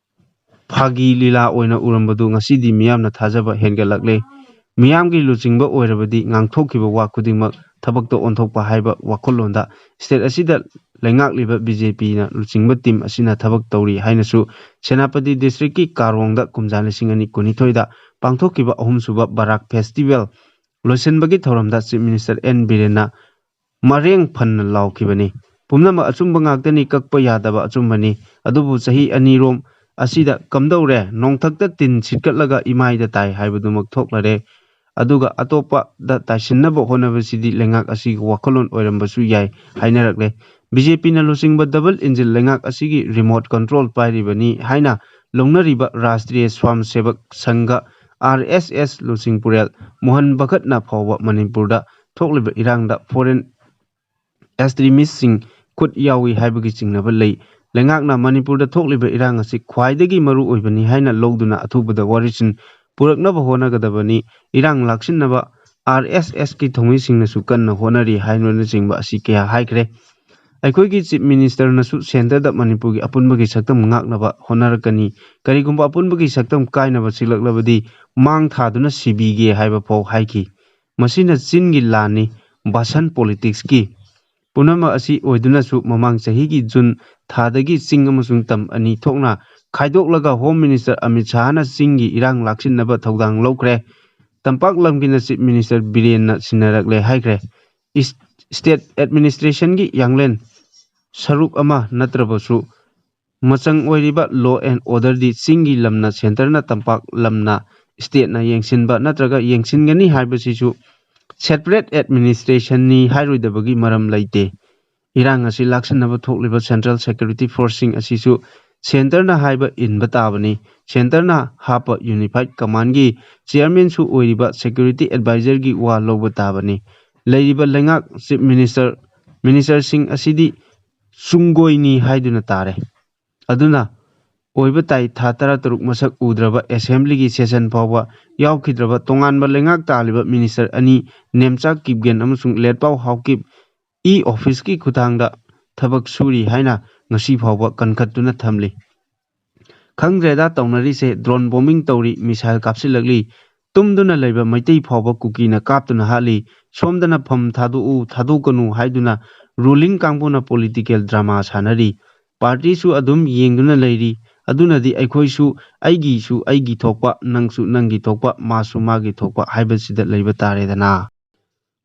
ꯐꯥꯒꯤ ꯂꯤꯂꯥ ꯑꯣꯏꯅ ꯎꯔꯝꯕꯗꯨ ꯉꯁꯤꯗꯤ ꯃꯤꯌꯥꯝꯅ ꯊꯥꯖꯕ ꯍꯦꯟꯒꯠꯂꯛꯂꯦ꯫ ꯃꯤꯌꯥꯝꯒꯤ ꯂꯨꯆꯤꯡꯕ ꯑꯣꯏꯔꯕꯗꯤ ꯉꯥꯡꯊꯣꯛꯈꯤꯕ ꯋꯥ ꯈꯨꯗꯤꯡꯃꯛ ꯊꯕꯛꯇ ꯑꯣꯟꯊꯣꯛꯄ ꯍꯥꯏꯕ ꯋꯥꯈꯜꯂꯣꯟꯗ ꯁ꯭ꯇꯦꯠ ꯑꯁꯤꯗ ꯂꯩꯉꯥꯛꯂꯤꯕ ꯕꯤꯖꯦꯄꯤꯅ ꯂꯨꯆꯤꯡꯕ ꯇꯤꯝ ꯑꯁꯤꯅ ꯊꯕꯛ ꯇꯧꯔꯤ ꯍꯥꯏꯅꯁꯨ ꯁꯦꯅꯥꯄꯇꯤ ꯗꯤꯁꯇ꯭ꯔꯤꯛꯀꯤ ꯀꯥꯔꯣꯡꯗ ꯀꯨꯝꯖꯥ 2019ꯗ ꯄꯥꯡꯊꯣꯛꯈꯤꯕ ꯑꯍꯨꯝꯁꯨꯕ ꯕꯔꯥꯛ ꯐꯦꯁꯇꯤꯚꯦꯜ ꯂꯣꯏꯁꯤꯟꯕꯒꯤ ꯊꯧꯔꯝꯗ ꯆꯤꯐ ꯃꯤꯅꯤꯁꯇꯔ ꯑꯦꯟ ꯕꯤꯔꯦꯟꯅ ꯃꯔꯦꯡ ꯐꯟꯅ ꯂꯥꯎꯈꯤꯕꯅꯤ꯫ ꯄꯨꯝꯅꯃꯛ ꯑꯆꯨꯝꯕ ꯉꯥꯛꯇꯅꯤ, ꯀꯛꯄ ꯌꯥꯗꯕ ꯑꯆꯨꯝꯕꯅꯤ꯫ ꯑꯗꯨꯕꯨ ꯆꯍꯤ ꯑꯅꯤꯔꯣꯝ ꯑꯁꯤꯗ ꯀꯝꯗꯧꯔꯦ? ꯅꯣꯡꯊꯛꯇ ꯇꯤꯟ ꯁꯤꯠꯀꯠꯂꯒ ꯏꯃꯥꯏꯗ ꯇꯥꯏ ꯍꯥꯏꯕꯗꯨꯃꯛ ꯊꯣꯛꯂꯔꯦ꯫ ꯑꯗꯨꯒ ꯑꯇꯣꯞꯄꯗ ꯇꯥꯏꯁꯤꯟꯅꯕ ꯍꯣꯠꯅꯕꯁꯤꯗꯤ ꯂꯩꯉꯥꯛ ꯑꯁꯤꯒꯤ ꯋꯥꯈꯜꯂꯣꯟ ꯑꯣꯏꯔꯝꯕꯁꯨ ꯌꯥꯏ ꯍꯥꯏꯅꯔꯛꯂꯦ꯫ ꯕꯤꯖꯦꯄꯤꯅ ꯂꯨꯆꯤꯡꯕ ꯗꯕꯜ ꯏꯟꯖꯤꯟ ꯂꯩꯉꯥꯛ ꯑꯁꯤꯒꯤ ꯔꯤꯃꯣꯠ ꯀꯟꯇ꯭ꯔꯣꯜ ꯄꯥꯏꯔꯤꯕꯅꯤ ꯍꯥꯏꯅ ꯂꯧꯅꯔꯤꯕ ꯔꯥꯁꯇ꯭ꯔꯤꯌ ꯁ꯭ꯋꯥꯝꯁꯦꯕꯛ ꯁꯪꯘ (RSS) ꯂꯨꯆꯤꯡ ꯄꯨꯔꯦꯜ ꯃꯣꯍꯟ ꯚꯒꯠꯅ ꯐꯥꯎꯕ ꯃꯅꯤꯄꯨꯔꯗ ꯊꯣꯛꯂꯤꯕ ꯏꯔꯥꯡꯗ ꯐꯣꯔꯦꯟ ꯑꯦꯛꯁꯇ꯭ꯔꯤꯃꯤꯁꯠꯁꯤꯡ ꯈꯨꯠ ꯌꯥꯎꯏ ꯍꯥꯏꯕꯒꯤ ꯆꯤꯡꯅꯕ ꯂꯩ꯫ ꯂꯩꯉꯥꯛꯅ ꯃꯅꯤꯄꯨꯔꯗ ꯊꯣꯛꯂꯤꯕ ꯏꯔꯥꯡ ꯑꯁꯤ ꯈ꯭ꯋꯥꯏꯗꯒꯤ ꯃꯔꯨ ꯑꯣꯏꯕꯅꯤ ꯍꯥꯏꯅ ꯂꯧꯗꯨꯅ ꯑꯊꯨꯕꯗ ꯋꯥꯔꯤꯁꯤꯟ ꯄꯨꯔꯛꯅꯕ ꯍꯣꯠꯅꯒꯗꯕꯅꯤ꯫ ꯏꯔꯥꯡ ꯂꯥꯛꯁꯤꯟꯅꯕ RSSꯀꯤ ꯊꯧꯃꯤꯁꯤꯡꯅꯁꯨ ꯀꯟꯅ ꯍꯣꯠꯅꯔꯤ ꯍꯥꯏꯕꯅꯆꯤꯡꯕ ꯑꯁꯤ ꯀꯌꯥ ꯍꯥꯏꯈ꯭ꯔꯦ꯫ ꯑꯩꯈꯣꯏꯒꯤ ꯆꯤꯐ ꯃꯤꯅꯤꯁꯇꯔꯅꯁꯨ ꯁꯦꯟꯇꯔꯗ ꯃꯅꯤꯄꯨꯔꯒꯤ ꯑꯄꯨꯟꯕꯒꯤ ꯁꯛꯇꯝ ꯉꯥꯛꯅꯕ ꯍꯣꯠꯅꯔꯛꯀꯅꯤ꯫ ꯀꯔꯤꯒꯨꯝꯕ ꯑꯄꯨꯟꯕꯒꯤ ꯁꯛꯇꯝ ꯀꯥꯏꯅꯕ ꯁꯤꯜꯂꯛꯂꯕꯗꯤ ꯃꯥꯡ ꯊꯥꯗꯨꯅ ꯁꯤꯕꯤꯒꯦ ꯍꯥꯏꯕ ꯐꯥꯎ ꯍꯥꯏꯈꯤ꯫ ꯃꯁꯤꯅ ꯆꯤꯟꯒꯤ ꯂꯥꯟꯅꯤ, ꯕꯥꯁꯟ ꯄꯣꯂꯤꯇꯤꯛꯁꯀꯤ ꯄꯨꯝꯅꯃꯛ ꯑꯁꯤ ꯑꯣꯏꯗꯨꯅꯁꯨ ꯃꯃꯥꯡ ꯆꯍꯤꯒꯤ ꯖꯨꯟ ꯊꯥꯗꯒꯤ ꯆꯤꯡ ꯑꯃꯁꯨꯡ ꯇꯝ ꯑꯅꯤ ꯊꯣꯛꯅ ꯈꯥꯏꯗꯣꯛꯂꯒ ꯍꯣꯝ ꯃꯤꯅꯤꯁꯇꯔ ꯑꯃꯤꯠ ꯁꯥꯍꯅ ꯆꯤꯡꯒꯤ ꯏꯔꯥꯡ ꯂꯥꯛꯁꯤꯟꯅꯕ ꯊꯧꯗꯥꯡ ꯂꯧꯈ꯭ꯔꯦ꯫ ꯇꯝꯄꯥꯛ ꯂꯝꯒꯤꯅ ꯆꯤꯐ ꯃꯤꯅꯤꯁꯇꯔ ꯕꯤꯔꯦꯟꯅ ꯁꯤꯟꯅꯔꯛꯂꯦ ꯍꯥꯏꯈ꯭ꯔꯦ꯫ ꯁ꯭ꯇꯦꯠ ꯑꯦꯗꯃꯤꯅꯤꯁꯇ꯭ꯔꯦꯁꯟꯒꯤ ꯌꯥꯡꯂꯦꯟ ꯁꯔꯨꯛ ꯑꯃ ꯅꯠꯇ꯭ꯔꯕꯁꯨ ꯃꯆꯪ ꯑꯣꯏꯔꯤꯕ ꯂꯣ ꯑꯦꯟ ꯑꯣꯔꯗꯔꯗꯤ ꯆꯤꯡꯒꯤ ꯂꯝꯅ ꯁꯦꯟꯇꯔꯅ, ꯇꯝꯄꯥꯛ ꯂꯝꯅ ꯁ꯭ꯇꯦꯠꯅ ꯌꯦꯡꯁꯤꯟꯕ ꯅꯠꯇ꯭ꯔꯒ ꯌꯦꯡꯁꯤꯟꯒꯅꯤ ꯍꯥꯏꯕꯁꯤꯁꯨ ꯁꯦꯄꯔꯦꯠ ꯑꯦꯗꯃꯤꯅꯤꯁꯇ꯭ꯔꯦꯁꯟꯅꯤ ꯍꯥꯏꯔꯣꯏꯗꯕꯒꯤ ꯃꯔꯝ ꯂꯩꯇꯦ꯫ ꯏꯔꯥꯡ ꯑꯁꯤ ꯂꯥꯛꯁꯤꯟꯅꯕ ꯊꯣꯛꯂꯤꯕ ꯁꯦꯟꯇ꯭ꯔꯦꯜ ꯁꯦꯀ꯭ꯌꯨꯔꯤꯇꯤ ꯐꯣꯔꯁꯁꯤꯡ ꯑꯁꯤꯁꯨ ꯁꯦꯟꯇꯔꯅ ꯍꯥꯏꯕ ꯏꯟꯕ ꯇꯥꯕꯅꯤ꯫ ꯁꯦꯟꯇꯔꯅ ꯍꯥꯞꯄ ꯌꯨꯅꯤꯐꯥꯏꯗ ꯀꯃꯥꯟꯗꯒꯤ ꯆꯤꯌꯔꯃꯦꯟꯁꯨ ꯑꯣꯏꯔꯤꯕ ꯁꯦꯀ꯭ꯌꯨꯔꯤꯇꯤ ꯑꯦꯗꯚꯥꯏꯖꯔꯒꯤ ꯋꯥ ꯂꯧꯕ ꯇꯥꯕꯅꯤ꯫ ꯂꯩꯔꯤꯕ ꯂꯩꯉꯥꯛ ꯆꯤꯐ ꯃꯤꯅꯤꯁꯇꯔꯁꯤꯡ ꯑꯁꯤꯗꯤ ꯆꯨꯡꯒꯣꯏꯅꯤ ꯍꯥꯏꯗꯨꯅ ꯇꯥꯔꯦ꯫ ꯑꯗꯨꯅ ꯑꯣꯏꯕ ꯇꯥꯏ ꯊꯥ 16 ꯃꯁꯛ ꯎꯗ꯭ꯔꯕ ꯑꯦꯁꯦꯝꯕ꯭ꯂꯤꯒꯤ ꯁꯦꯁꯟ ꯐꯥꯎꯕ ꯌꯥꯎꯈꯤꯗ꯭ꯔꯕ ꯇꯣꯉꯥꯟꯕ ꯂꯩꯉꯥꯛ ꯇꯥꯜꯂꯤꯕ ꯃꯤꯅꯤꯁꯇꯔ ꯑꯅꯤ ꯅꯦꯝꯆꯥ ꯀꯤꯞꯒꯦꯟ ꯑꯃꯁꯨꯡ ꯂꯦꯠꯄꯥꯎ ꯍꯥꯎꯀꯤꯞ ꯑꯣꯐꯤꯁꯀꯤ ꯈꯨꯠꯊꯥꯡꯗ ꯊꯕꯛ ꯁꯨꯔꯤ ꯍꯥꯏꯅ ꯉꯁꯤ ꯐꯥꯎꯕ ꯀꯟꯈꯠꯇꯨꯅ ꯊꯝꯂꯤ꯫ ꯈꯪꯗ꯭ꯔꯦꯗ ꯇꯧꯅꯔꯤꯁꯦ, ꯗ꯭ꯔꯣꯟ ꯕꯣꯝꯕꯤꯡ ꯇꯧꯔꯤ, ꯃꯤꯁꯥꯏꯜ ꯀꯥꯞꯁꯤꯜꯂꯛꯂꯤ, ꯇꯨꯝꯗꯨꯅ ꯂꯩꯕ ꯃꯩꯇꯩ ꯐꯥꯎꯕ ꯀꯨꯀꯤꯅ ꯀꯥꯞꯇꯨꯅ ꯍꯥꯠꯂꯤ, ꯁꯣꯝꯗꯅ ꯐꯝ ꯊꯥꯗꯣꯛꯎ ꯊꯥꯗꯣꯛꯀꯅꯨ ꯍꯥꯏꯗꯨꯅ ꯔꯨꯂꯤꯡ ꯀꯥꯡꯕꯨꯅ ꯄꯣꯂꯤꯇꯤꯀꯦꯜ ꯗ꯭ꯔꯃꯥ ꯁꯥꯟꯅꯔꯤ, ꯄꯥꯔꯇꯤꯁꯨ ꯑꯗꯨꯝ ꯌꯦꯡꯗꯨꯅ ꯂꯩꯔꯤ꯫ ꯑꯗꯨꯅꯗꯤ ꯑꯩꯈꯣꯏꯁꯨ ꯑꯩꯒꯤꯁꯨ ꯑꯩꯒꯤ ꯊꯣꯛꯄ, ꯅꯪꯁꯨ ꯅꯪꯒꯤ ꯊꯣꯛꯄ, ꯃꯥꯁꯨ ꯃꯥꯒꯤ ꯊꯣꯛꯄ ꯍꯥꯏꯕꯁꯤꯗ ꯂꯩꯕ ꯇꯥꯔꯦꯗꯅ꯫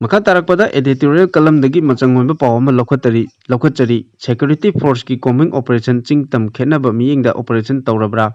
ꯃꯈꯥ ꯇꯥꯔꯛꯄꯗ ꯑꯦꯗꯤꯇꯣꯔꯤꯌꯦꯜ ꯀꯂꯝꯗꯒꯤ ꯃꯆꯪ ꯑꯣꯏꯕ ꯄꯥꯎ ꯑꯃ ꯂꯧꯈꯠꯆꯔꯤ꯫ ꯁꯦꯀ꯭ꯌꯨꯔꯤꯇꯤ ꯐꯣꯔꯁꯀꯤ ꯀꯣꯝꯕꯤꯡ ꯑꯣꯄꯔꯦꯁꯟ ꯆꯤꯡ ꯇꯝ ꯈꯦꯠꯅꯕ ꯃꯤꯠꯌꯦꯡꯗ ꯑꯣꯄꯔꯦꯁꯟ ꯇꯧꯔꯕ꯭ꯔꯥ?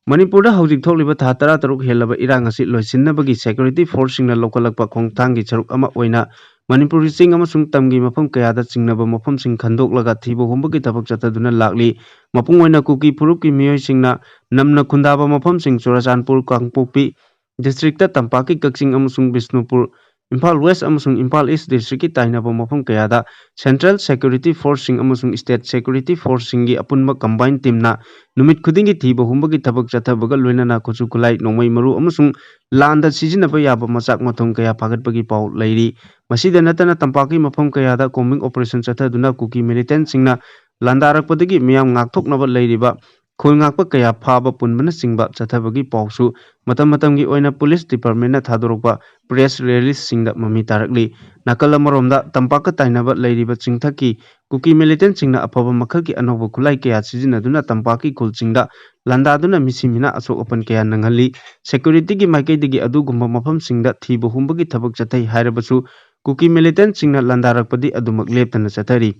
ꯃꯅꯤꯄꯨꯔꯗ ꯍꯧꯖꯤꯛ ꯊꯣꯛꯂꯤꯕ ꯊꯥ 16 ꯍꯦꯜꯂꯕ ꯏꯔꯥꯡ ꯑꯁꯤ ꯂꯣꯏꯁꯤꯟꯅꯕꯒꯤ ꯁꯦꯀ꯭ꯌꯨꯔꯤꯇꯤ ꯐꯣꯔꯁꯁꯤꯡꯅ ꯂꯧꯈꯠꯂꯛꯄ ꯈꯣꯡꯊꯥꯡꯒꯤ ꯁꯔꯨꯛ ꯑꯃ ꯑꯣꯏꯅ ꯃꯅꯤꯄꯨꯔꯒꯤ ꯆꯤꯡ ꯑꯃꯁꯨꯡ ꯇꯝꯒꯤ ꯃꯐꯝ ꯀꯌꯥꯗ ꯆꯤꯡꯅꯕ ꯃꯐꯝꯁꯤꯡ ꯈꯟꯗꯣꯛꯂꯒ ꯊꯤꯕ ꯍꯨꯝꯕꯒꯤ ꯊꯕꯛ ꯆꯠꯊꯗꯨꯅ ꯂꯥꯛꯂꯤ꯫ ꯃꯄꯨꯡ ꯑꯣꯏꯅ ꯀꯨꯀꯤ ꯐꯨꯔꯨꯞꯀꯤ ꯃꯤꯑꯣꯏꯁꯤꯡꯅ ꯅꯝꯅ ꯈꯨꯟꯗꯥꯕ ꯃꯐꯝꯁꯤꯡ ꯆꯨꯔꯆꯥꯟꯄꯨꯔ, ꯀꯥꯡꯄꯣꯛꯄꯤ ꯗꯤꯁꯇ꯭ꯔꯤꯛꯇ, ꯇꯝꯄꯥꯛꯀꯤ ꯀꯛꯆꯤꯡ ꯑꯃꯁꯨꯡ ꯕꯤꯁꯅꯨꯄꯨꯔ, ꯏꯝꯐꯥꯜ ꯋꯦꯁ ꯑꯃꯁꯨꯡ ꯏꯝꯐꯥꯜ ꯏꯁꯠ ꯗꯤꯁꯇ꯭ꯔꯤꯛꯀꯤ ꯇꯥꯏꯅꯕ ꯃꯐꯝ ꯀꯌꯥꯗ ꯁꯦꯟꯇ꯭ꯔꯦꯜ ꯁꯦꯀ꯭ꯌꯨꯔꯤꯇꯤ ꯐꯣꯔꯁꯁꯤꯡ ꯑꯃꯁꯨꯡ ꯁ꯭ꯇꯦꯠ ꯁꯦꯀ꯭ꯌꯨꯔꯤꯇꯤ ꯐꯣꯔꯁꯁꯤꯡꯒꯤ ꯑꯄꯨꯟꯕ ꯀꯝꯕꯥꯏꯟ ꯇꯤꯝꯅ ꯅꯨꯃꯤꯠ ꯈꯨꯗꯤꯡꯒꯤ ꯊꯤꯕ ꯍꯨꯝꯕꯒꯤ ꯊꯕꯛ ꯆꯠꯊꯕꯒ ꯂꯣꯏꯅꯅ ꯈꯨꯠꯁꯨ ꯈꯨꯠꯂꯥꯏ, ꯅꯣꯡꯃꯩ ꯃꯔꯨ ꯑꯃꯁꯨꯡ ꯂꯥꯟꯗ ꯁꯤꯖꯤꯟꯅꯕ ꯌꯥꯕ ꯃꯆꯥꯛ ꯃꯊꯨꯝ ꯀꯌꯥ ꯐꯥꯒꯠꯄꯒꯤ ꯄꯥꯎ ꯂꯩꯔꯤ꯫ ꯃꯁꯤꯗ ꯅꯠꯇꯅ ꯇꯝꯄꯥꯛꯀꯤ ꯃꯐꯝ ꯀꯌꯥꯗ ꯀꯣꯝꯕꯤꯡ ꯑꯣꯄꯔꯦꯁꯟ ꯆꯠꯊꯗꯨꯅ ꯀꯨꯀꯤ ꯃꯤꯂꯤꯇꯦꯟꯠꯁꯤꯡꯅ ꯂꯥꯟꯗꯥꯔꯛꯄꯗꯒꯤ ꯃꯤꯌꯥꯝ ꯉꯥꯛꯊꯣꯛꯅꯕ ꯂꯩꯔꯤꯕ ꯈꯨꯜ ꯉꯥꯛꯄ ꯀꯌꯥ ꯐꯥꯕ ꯄꯨꯟꯕꯅꯆꯤꯡꯕ ꯆꯠꯊꯕꯒꯤ ꯄꯥꯎꯁꯨ ꯃꯇꯝ ꯃꯇꯝꯒꯤ ꯑꯣꯏꯅ ꯄꯨꯂꯤꯁ ꯗꯤꯄꯥꯔꯠꯃꯦꯟꯠꯅ ꯊꯥꯗꯣꯔꯛꯄ ꯄ꯭ꯔꯦꯁ ꯔꯤꯂꯤꯖꯁꯤꯡꯗ ꯃꯃꯤ ꯇꯥꯔꯛꯂꯤ꯫ ꯅꯥꯀꯜ ꯑꯃꯔꯣꯝꯗ ꯇꯝꯄꯥꯛꯀ ꯇꯥꯏꯅꯕ ꯂꯩꯔꯤꯕ ꯆꯤꯡꯊꯛꯀꯤ ꯀꯨꯀꯤ ꯃꯤꯂꯤꯇꯦꯟꯠꯁꯤꯡꯅ ꯑꯐꯕ ꯃꯈꯜꯒꯤ ꯑꯅꯧꯕ ꯈꯨꯠꯂꯥꯏ ꯀꯌꯥ ꯁꯤꯖꯤꯟꯅꯗꯨꯅ ꯇꯝꯄꯥꯛꯀꯤ ꯈꯨꯜꯁꯤꯡꯗ ꯂꯥꯟꯗꯥꯗꯨꯅ ꯃꯤꯁꯤ ꯃꯤꯅꯥ ꯑꯁꯣꯛ ꯑꯄꯟ ꯀꯌꯥ ꯅꯪꯍꯜꯂꯤ꯫ ꯁꯦꯀ꯭ꯌꯨꯔꯤꯇꯤꯒꯤ ꯃꯥꯏꯀꯩꯗꯒꯤ ꯑꯗꯨꯒꯨꯝꯕ ꯃꯐꯝꯁꯤꯡꯗ ꯊꯤꯕ ꯍꯨꯝꯕꯒꯤ ꯊꯕꯛ ꯆꯠꯊꯩ ꯍꯥꯏꯔꯕꯁꯨ ꯀꯨꯀꯤ ꯃꯤꯂꯤꯇꯦꯟꯠꯁꯤꯡꯅ ꯂꯥꯟꯗꯥꯔꯛꯄꯗꯤ ꯑꯗꯨꯃꯛ ꯂꯦꯞꯇꯅ ꯆꯠꯊꯔꯤ꯫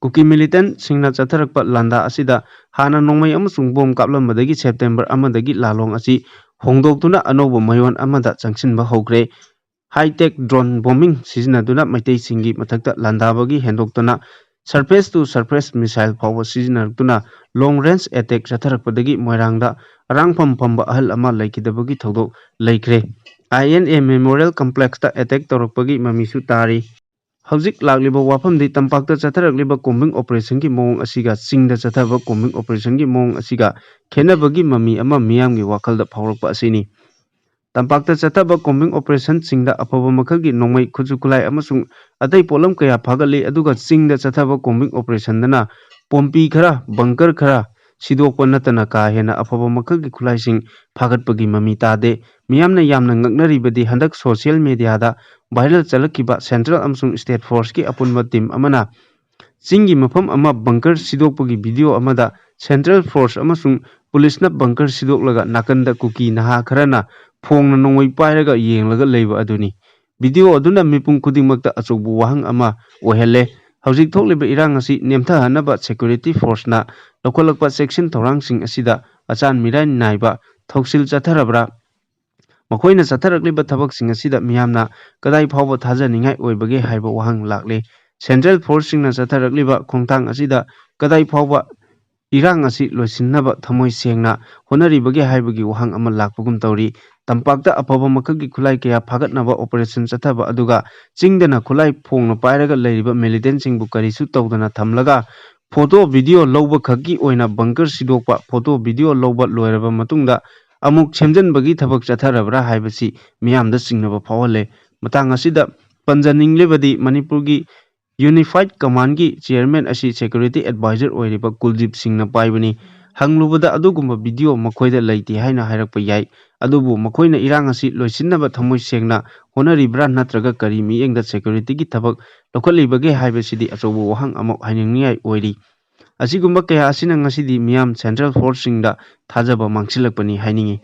ꯀꯨꯀꯤ ꯃꯤꯂꯤꯇꯦꯟꯠꯁꯤꯡꯅ ꯆꯠꯊꯔꯛꯄ ꯂꯥꯟꯗꯥ ꯑꯁꯤꯗ ꯍꯥꯟꯅ ꯅꯣꯡꯃꯩ ꯑꯃꯁꯨꯡ ꯕꯣꯝ ꯀꯥꯞꯂꯝꯕꯗꯒꯤ ꯁꯦꯞꯇꯦꯝꯕꯔ 1ꯗꯒꯤ ꯂꯥꯂꯣꯡ ꯑꯁꯤ ꯍꯣꯡꯗꯣꯛꯇꯨꯅ ꯑꯅꯧꯕ ꯃꯌꯣꯟ ꯑꯃꯗ ꯆꯪꯁꯤꯟꯕ ꯍꯧꯈ꯭ꯔꯦ꯫ ꯍꯥꯏ-ꯇꯦꯛ ꯗ꯭ꯔꯣꯟ ꯕꯣꯝꯕꯤꯡ ꯁꯤꯖꯤꯟꯅꯗꯨꯅ ꯃꯩꯇꯩꯁꯤꯡꯒꯤ ꯃꯊꯛꯇ ꯂꯥꯟꯗꯥꯕꯒꯤ ꯍꯦꯟꯗꯣꯛꯇꯨꯅ ꯁꯔꯐꯦꯁ ꯇꯨ ꯁꯔꯐꯦꯁ ꯃꯤꯁꯥꯏꯜ ꯐꯥꯎꯕ ꯁꯤꯖꯤꯟꯅꯔꯛꯇꯨꯅ ꯂꯣꯡ ꯔꯦꯟꯖ ꯑꯦꯇꯦꯛ ꯆꯠꯊꯔꯛꯄꯗꯒꯤ ꯃꯣꯏꯔꯥꯡꯗ ꯑꯔꯥꯡꯐꯝ ꯐꯝꯕ ꯑꯍꯜ ꯑꯃ ꯂꯩꯈꯤꯗꯕꯒꯤ ꯊꯧꯗꯣꯛ ꯂꯩꯈ꯭ꯔꯦ꯫ ꯑꯥꯏ.ꯑꯦꯟ.ꯑꯦ. ꯃꯦꯃꯣꯔꯤꯌꯦꯜ ꯀꯝꯄ꯭ꯂꯦꯛꯁꯇ ꯑꯦꯇꯦꯛ ꯇꯧꯔꯛꯄꯒꯤ ꯃꯃꯤꯁꯨ ꯇꯥꯔꯤ꯫ ꯍꯧꯖꯤꯛ ꯂꯥꯛꯂꯤꯕ ꯋꯥꯐꯝꯗꯤ ꯇꯝꯄꯥꯛꯇ ꯆꯠꯊꯔꯛꯂꯤꯕ ꯀꯣꯝꯕꯤꯡ ꯑꯣꯄꯔꯦꯁꯟꯒꯤ ꯃꯑꯣꯡ ꯑꯁꯤꯒ ꯆꯤꯡꯗ ꯆꯠꯊꯕ ꯀꯣꯝꯕꯤꯡ ꯑꯣꯄꯔꯦꯁꯟꯒꯤ ꯃꯑꯣꯡ ꯑꯁꯤꯒ ꯈꯦꯟꯅꯕꯒꯤ ꯃꯃꯤ ꯑꯃ ꯃꯤꯌꯥꯝꯒꯤ ꯋꯥꯈꯜꯗ ꯐꯥꯎꯔꯛꯄ ꯑꯁꯤꯅꯤ꯫ ꯇꯝꯄꯥꯛꯇ ꯆꯠꯊꯕ ꯀꯣꯝꯕꯤꯡ ꯑꯣꯄꯔꯦꯁꯟꯁꯤꯡꯗ ꯑꯐꯕ ꯃꯈꯜꯒꯤ ꯅꯣꯡꯃꯩ, ꯈꯨꯠꯁꯨ ꯈꯨꯠꯂꯥꯏ ꯑꯃꯁꯨꯡ ꯑꯇꯩ ꯄꯣꯠꯂꯝ ꯀꯌꯥ ꯐꯥꯒꯠꯂꯤ, ꯑꯗꯨꯒ ꯆꯤꯡꯗ ꯆꯠꯊꯕ ꯀꯣꯝꯕꯤꯡ ꯑꯣꯄꯔꯦꯁꯟꯗꯅ ꯄꯣꯝꯄꯤ ꯈꯔ, ꯕꯪꯀꯔ ꯈꯔ ꯁꯤꯗꯣꯛꯄ ꯅꯠꯇꯅ ꯀꯥ ꯍꯦꯟꯅ ꯑꯐꯕ ꯃꯈꯜꯒꯤ ꯈꯨꯠꯂꯥꯏꯁꯤꯡ ꯐꯥꯒꯠꯄꯒꯤ ꯃꯃꯤ ꯇꯥꯗꯦ꯫ ꯃꯤꯌꯥꯝꯅ ꯌꯥꯝꯅ ꯉꯛꯅꯔꯤꯕꯗꯤ ꯍꯟꯗꯛ ꯁꯣꯁꯤꯌꯦꯜ ꯃꯤꯗꯤꯌꯥꯗ ꯚꯥꯏꯔꯦꯜ ꯆꯠꯂꯛꯈꯤꯕ ꯁꯦꯟꯇ꯭ꯔꯦꯜ ꯑꯃꯁꯨꯡ ꯁ꯭ꯇꯦꯠ ꯐꯣꯔꯁꯀꯤ ꯑꯄꯨꯟꯕ ꯇꯤꯝ ꯑꯃꯅ ꯆꯤꯡꯒꯤ ꯃꯐꯝ ꯑꯃ ꯕꯪꯀꯔ ꯁꯤꯗꯣꯛꯄꯒꯤ ꯚꯤꯗꯤꯑꯣ ꯑꯃꯗ ꯁꯦꯟꯇ꯭ꯔꯦꯜ ꯐꯣꯔꯁ ꯑꯃꯁꯨꯡ ꯄꯨꯂꯤꯁꯅ ꯕꯪꯀꯔ ꯁꯤꯗꯣꯛꯂꯒ ꯅꯥꯀꯟꯗ ꯀꯨꯀꯤ ꯅꯍꯥ ꯈꯔꯅ ꯐꯣꯡꯅ ꯅꯣꯡꯃꯩ ꯄꯥꯏꯔꯒ ꯌꯦꯡꯂꯒ ꯂꯩꯕ ꯑꯗꯨꯅꯤ꯫ ꯚꯤꯗꯤꯑꯣ ꯑꯗꯨꯅ ꯃꯤꯄꯨꯝ ꯈꯨꯗꯤꯡꯃꯛꯇ ꯑꯆꯧꯕ ꯋꯥꯍꯪ ꯑꯃ ꯑꯣꯏꯍꯜꯂꯦ꯫ ꯍꯧꯖꯤꯛ ꯊꯣꯛꯂꯤꯕ ꯏꯔꯥꯡ ꯑꯁꯤ ꯅꯦꯝꯊꯍꯟꯅꯕ ꯁꯦꯀ꯭ꯌꯨꯔꯤꯇꯤ ꯐꯣꯔꯁꯅ ꯂꯧꯈꯠꯂꯛꯄ ꯆꯦꯛꯁꯤꯟ ꯊꯧꯔꯥꯡꯁꯤꯡ ꯑꯁꯤꯗ ꯑꯆꯥꯟ ꯃꯤꯔꯥꯏ ꯅꯥꯏꯕ ꯊꯧꯁꯤꯜ ꯆꯠꯊꯔꯕ꯭ꯔꯥ? ꯃꯈꯣꯏꯅ ꯆꯠꯊꯔꯛꯂꯤꯕ ꯊꯕꯛꯁꯤꯡ ꯑꯁꯤꯗ ꯃꯤꯌꯥꯝꯅ ꯀꯗꯥꯏ ꯐꯥꯎꯕ ꯊꯥꯖꯅꯤꯡꯉꯥꯏ ꯑꯣꯏꯕꯒꯦ ꯍꯥꯏꯕ ꯋꯥꯍꯪ ꯂꯥꯛꯂꯦ꯫ ꯁꯦꯟꯇ꯭ꯔꯦꯜ ꯐꯣꯔꯁꯁꯤꯡꯅ ꯆꯠꯊꯔꯛꯂꯤꯕ ꯈꯣꯡꯊꯥꯡ ꯑꯁꯤꯗ ꯀꯗꯥꯏ ꯐꯥꯎꯕ ꯏꯔꯥꯡ ꯑꯁꯤ ꯂꯣꯏꯁꯤꯟꯅꯕ ꯊꯃꯣꯏ ꯁꯦꯡꯅ ꯍꯣꯠꯅꯔꯤꯕꯒꯦ ꯍꯥꯏꯕꯒꯤ ꯋꯥꯍꯪ ꯑꯃ ꯂꯥꯛꯄꯒꯨꯝ ꯇꯧꯔꯤ꯫ ꯇꯝꯄꯥꯛꯇ ꯑꯐꯕ ꯃꯈꯜꯒꯤ ꯈꯨꯠꯂꯥꯏ ꯀꯌꯥ ꯐꯥꯒꯠꯅꯕ ꯑꯣꯄꯔꯦꯁꯟ ꯆꯠꯊꯕ ꯑꯗꯨꯒ ꯆꯤꯡꯗꯅ ꯈꯨꯠꯂꯥꯏ ꯐꯣꯡꯅ ꯄꯥꯏꯔꯒ ꯂꯩꯔꯤꯕ ꯃꯤꯂꯤꯇꯦꯟꯠꯁꯤꯡꯕꯨ ꯀꯔꯤꯁꯨ ꯇꯧꯗꯅ ꯊꯝꯂꯒ ꯐꯣꯇꯣ ꯚꯤꯗꯤꯑꯣ ꯂꯧꯕ ꯈꯛꯀꯤ ꯑꯣꯏꯅ ꯕꯪꯀꯔ ꯁꯤꯗꯣꯛꯄ, ꯐꯣꯇꯣ ꯚꯤꯗꯤꯑꯣ ꯂꯧꯕ ꯂꯣꯏꯔꯕ ꯃꯇꯨꯡꯗ ꯑꯃꯨꯛ ꯁꯦꯝꯖꯤꯟꯕꯒꯤ ꯊꯕꯛ ꯆꯠꯊꯔꯕ꯭ꯔꯥ ꯍꯥꯏꯕꯁꯤ ꯃꯤꯌꯥꯝꯗ ꯆꯤꯡꯅꯕ ꯐꯥꯎꯍꯜꯂꯦ꯫ ꯃꯇꯥꯡ ꯑꯁꯤꯗ ꯄꯟꯖꯅꯤꯡꯂꯤꯕꯗꯤ ꯃꯅꯤꯄꯨꯔꯒꯤ ꯌꯨꯅꯤꯐꯥꯏꯗ ꯀꯃꯥꯟꯗꯒꯤ ꯆꯤꯌꯔꯃꯦꯟ ꯑꯁꯤ ꯁꯦꯀ꯭ꯌꯨꯔꯤꯇꯤ ꯑꯦꯗꯚꯥꯏꯖꯔ ꯑꯣꯏꯔꯤꯕ ꯀꯨꯜꯗꯤꯞ ꯁꯤꯡꯅ ꯄꯥꯏꯕꯅꯤ꯫ ꯍꯪꯂꯨꯕꯗ ꯑꯗꯨꯒꯨꯝꯕ ꯚꯤꯗꯤꯑꯣ ꯃꯈꯣꯏꯗ ꯂꯩꯇꯦ ꯍꯥꯏꯅ ꯍꯥꯏꯔꯛꯄ ꯌꯥꯏ꯫ ꯑꯗꯨꯕꯨ ꯃꯈꯣꯏꯅ ꯏꯔꯥꯡ ꯑꯁꯤ ꯂꯣꯏꯁꯤꯟꯅꯕ ꯊꯃꯣꯏ ꯁꯦꯡꯅ ꯍꯣꯠꯅꯔꯤꯕ꯭ꯔꯥ ꯅꯠꯇ꯭ꯔꯒ ꯀꯔꯤ ꯃꯤꯠꯌꯦꯡꯗ ꯁꯦꯀ꯭ꯌꯨꯔꯤꯇꯤꯒꯤ ꯊꯕꯛ ꯂꯧꯈꯠꯂꯤꯕꯒꯦ ꯍꯥꯏꯕꯁꯤꯗꯤ ꯑꯆꯧꯕ ꯋꯥꯍꯪ ꯑꯃ ꯍꯪꯅꯤꯡꯉꯥꯏ ꯑꯣꯏꯔꯤ꯫ ꯑꯁꯤꯒꯨꯝꯕ ꯀꯌꯥ ꯑꯁꯤꯅ ꯉꯁꯤꯗꯤ ꯃꯤꯌꯥꯝ ꯁꯦꯟꯇ꯭ꯔꯦꯜ ꯐꯣꯔꯁꯁꯤꯡꯗ ꯊꯥꯖꯕ ꯃꯥꯡꯁꯤꯜꯂꯛꯄꯅꯤ ꯍꯥꯏꯅꯤꯡꯉꯤ꯫